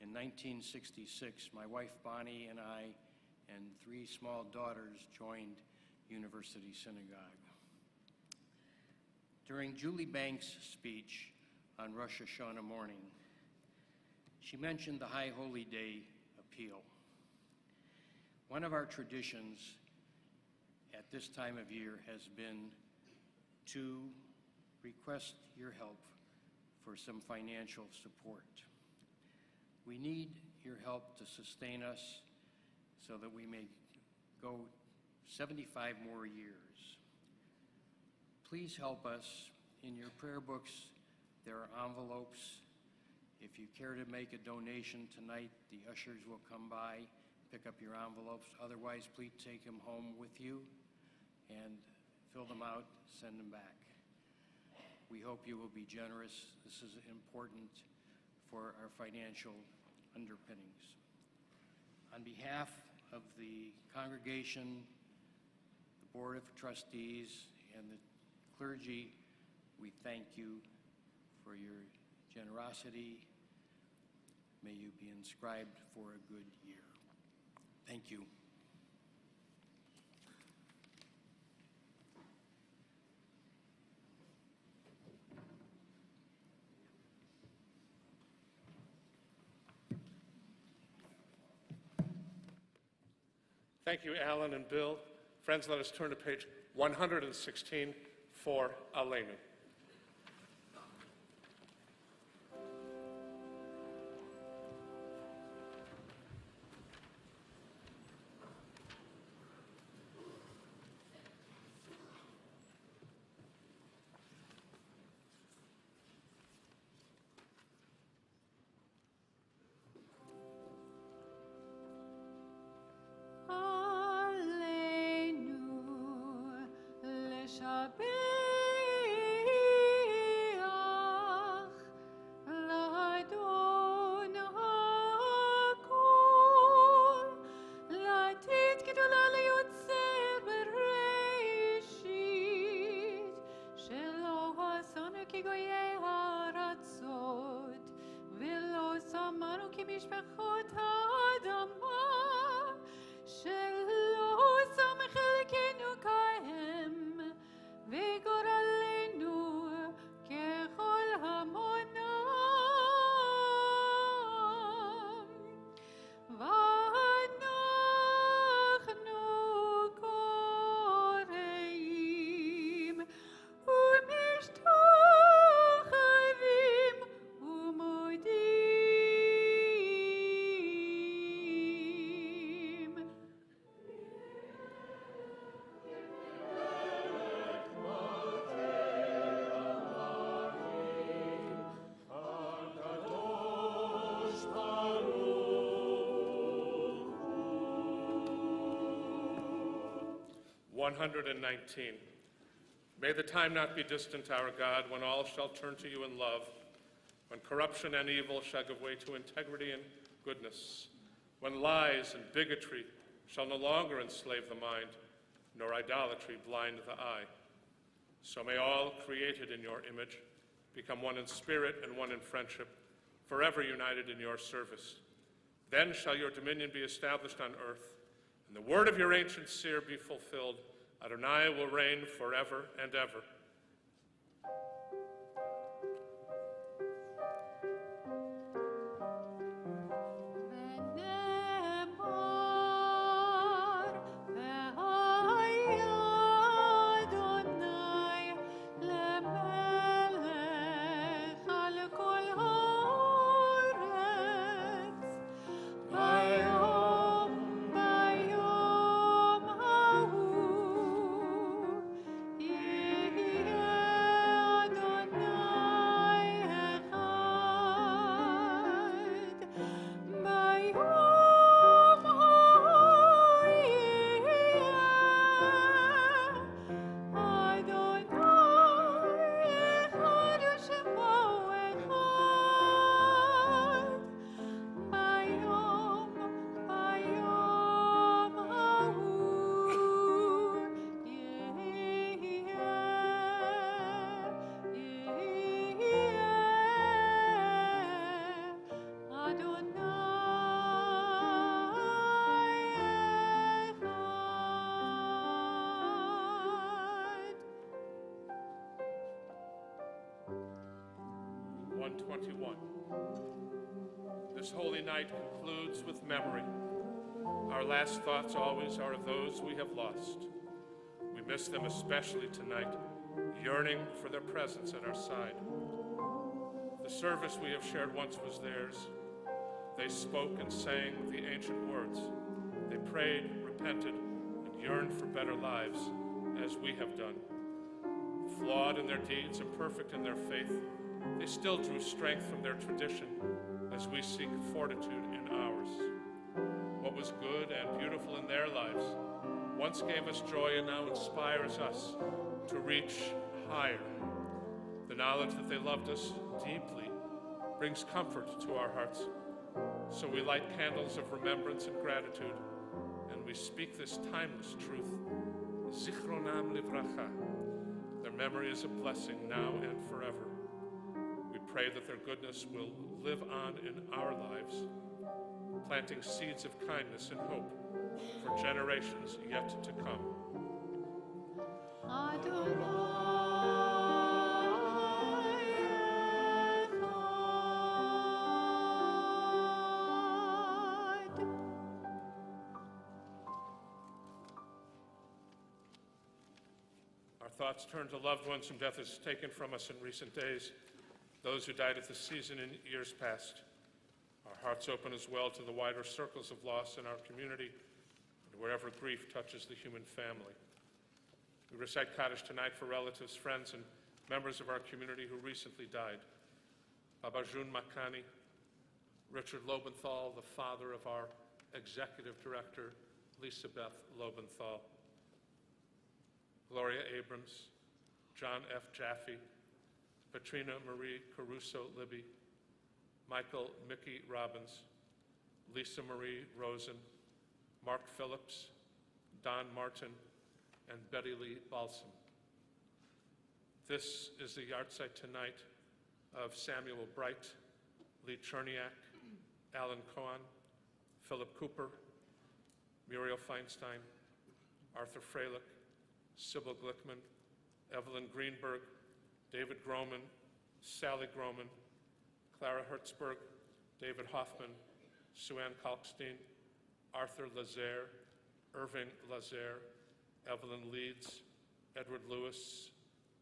in 1966, my wife Bonnie and I and 3 small daughters joined University Synagogue. During Julie Banks' speech on Rosh Hashanah morning, she mentioned the High Holy Day appeal. One of our traditions at this time of year has been to request your help for some financial support. We need your help to sustain us so that we may go 75 more years. Please help us. In your prayer books, there are envelopes. If you care to make a donation tonight, the ushers will come by, pick up your envelopes. Otherwise, please take them home with you and fill them out, send them back. We hope you will be generous. This is important for our financial underpinnings. On behalf of the congregation, the Board of Trustees, and the clergy, we thank you for your generosity. May you be inscribed for a good year. Thank you. Thank you, Alan and Bill. Friends, let us turn to page 116 for Aleinu. (119) May the time not be distant, our God, when all shall turn to you in love, when corruption and evil shall give way to integrity and goodness, when lies and bigotry shall no longer enslave the mind, nor idolatry blind the eye. So may all created in your image become one in spirit and one in friendship, forever united in your service. Then shall your dominion be established on earth, and the word of your ancient seer be fulfilled. Adonai will reign forever and ever. This holy night concludes with memory. Our last thoughts always are of those we have lost. We miss them especially tonight, yearning for their presence at our side. The service we have shared once was theirs. They spoke and sang the ancient words. They prayed, repented, and yearned for better lives, as we have done. Flawed in their deeds, imperfect in their faith, they still drew strength from their tradition as we seek fortitude in ours. What was good and beautiful in their lives once gave us joy and now inspires us to reach higher. The knowledge that they loved us deeply brings comfort to our hearts. So we light candles of remembrance and gratitude, and we speak this timeless truth. Zichronam livracha. Their memory is a blessing now and forever. We pray that their goodness will live on in our lives, planting seeds of kindness and hope for generations yet to come. Our thoughts turn to loved ones whom death has taken from us in recent days, those who died at the season in years past. Our hearts open as well to the wider circles of loss in our community and wherever grief touches the human family. We recite Kaddish tonight for relatives, friends, and members of our community who recently died. Baba Jun Makani, Richard Lobenthal, the father of our executive director, Lisa Beth Lobenthal, Gloria Abrams, John F. Jaffe, Katrina Marie Caruso Libby, Michael Mickey Robbins, Lisa Marie Rosen, Mark Phillips, Don Martin, and Betty Lee Balsam. This is the yahrzeit tonight of Samuel Bright, Lee Cherniak, Alan Cohen, Philip Cooper, Muriel Feinstein, Arthur Freilich, Sybil Glickman, Evelyn Greenberg, David Groman, Sally Groman, Clara Hertzberg, David Hoffman, Sue-Ann Kalkstein, Arthur Lazare, Irving Lazare, Evelyn Leeds, Edward Lewis,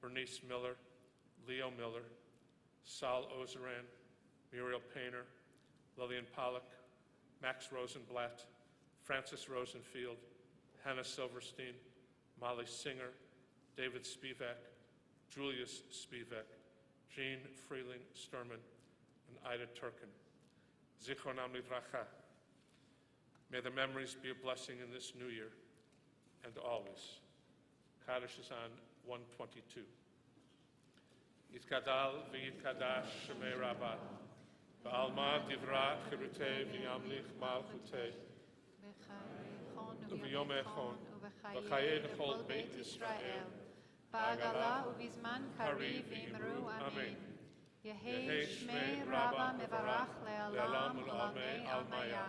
Bernice Miller, Leo Miller, Sal Ozeran, Muriel Painter, Lillian Pollock, Max Rosenblatt, Francis Rosenfield, Hannah Silverstein, Molly Singer, David Spivak, Julius Spivak, Jean Freeling Sturman, and Ida Turkin. Zichronam livracha. May the memories be a blessing in this new year and always. Kaddish is on 122. Yitkadal v'yitkadash shemei rabbah, ba'alma divra chirutei v'yamlich malchutei, v'yom echon, v'chayei l'chol beit Yisrael, ba'agala u'bizman kariv v'imru amen. Yehei shmei rabbah mevarach le'alam u'lamei almaya,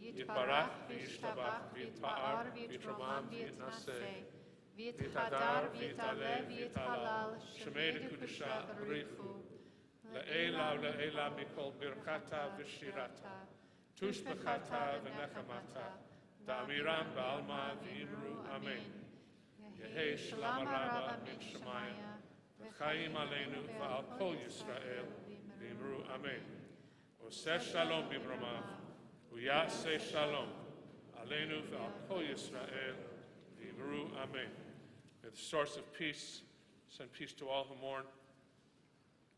yitbarach v'yishtabach v'yitpa'ar v'yitromam v'yitnaseh, v'yithadar v'yitale v'yithalal shemei l'kudusha b'richu, le'ela u'le'ela mikol birkata v'shirata, tushbechata v'nechamata, da'amiram ba'alma v'imru amen. Yehei shalom rabba min Shemaya, v'chaim aleinu v'al kol Yisrael, v'imru amen. Oseh shalom b'imromav, u'yaseh shalom, aleinu v'al kol Yisrael, v'imru amen. May the source of peace send peace to all who mourn,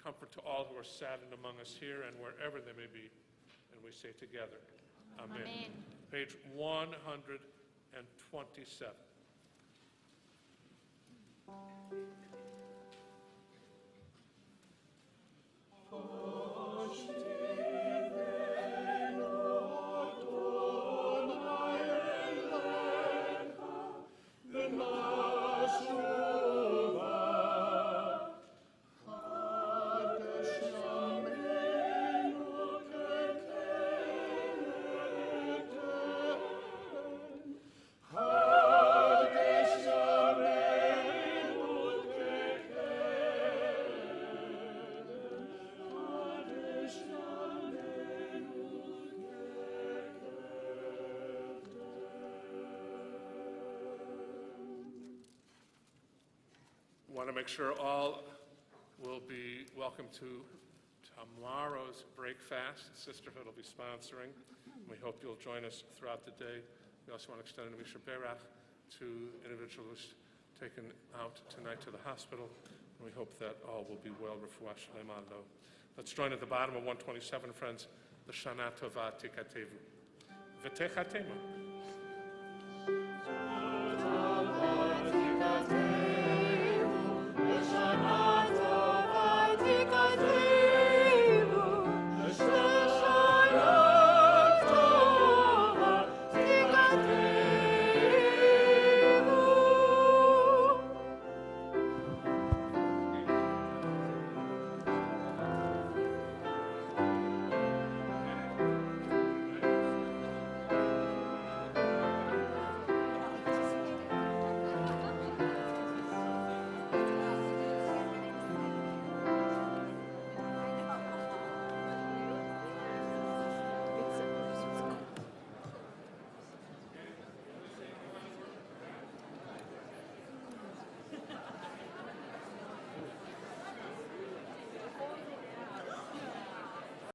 comfort to all who are saddened among us here and wherever they may be. And we say together, amen. Amen. Page 127. want to make sure all will be welcome to tomorrow's break fast. Sisterhood will be sponsoring. We hope you'll join us throughout the day. We also want to extend a Misha Berach to individuals taken out tonight to the hospital. And we hope that all will be well. Refuah shlema lo. Let's join at the bottom of 127, friends. The Shana Tova Tikatevu. V'techatemu.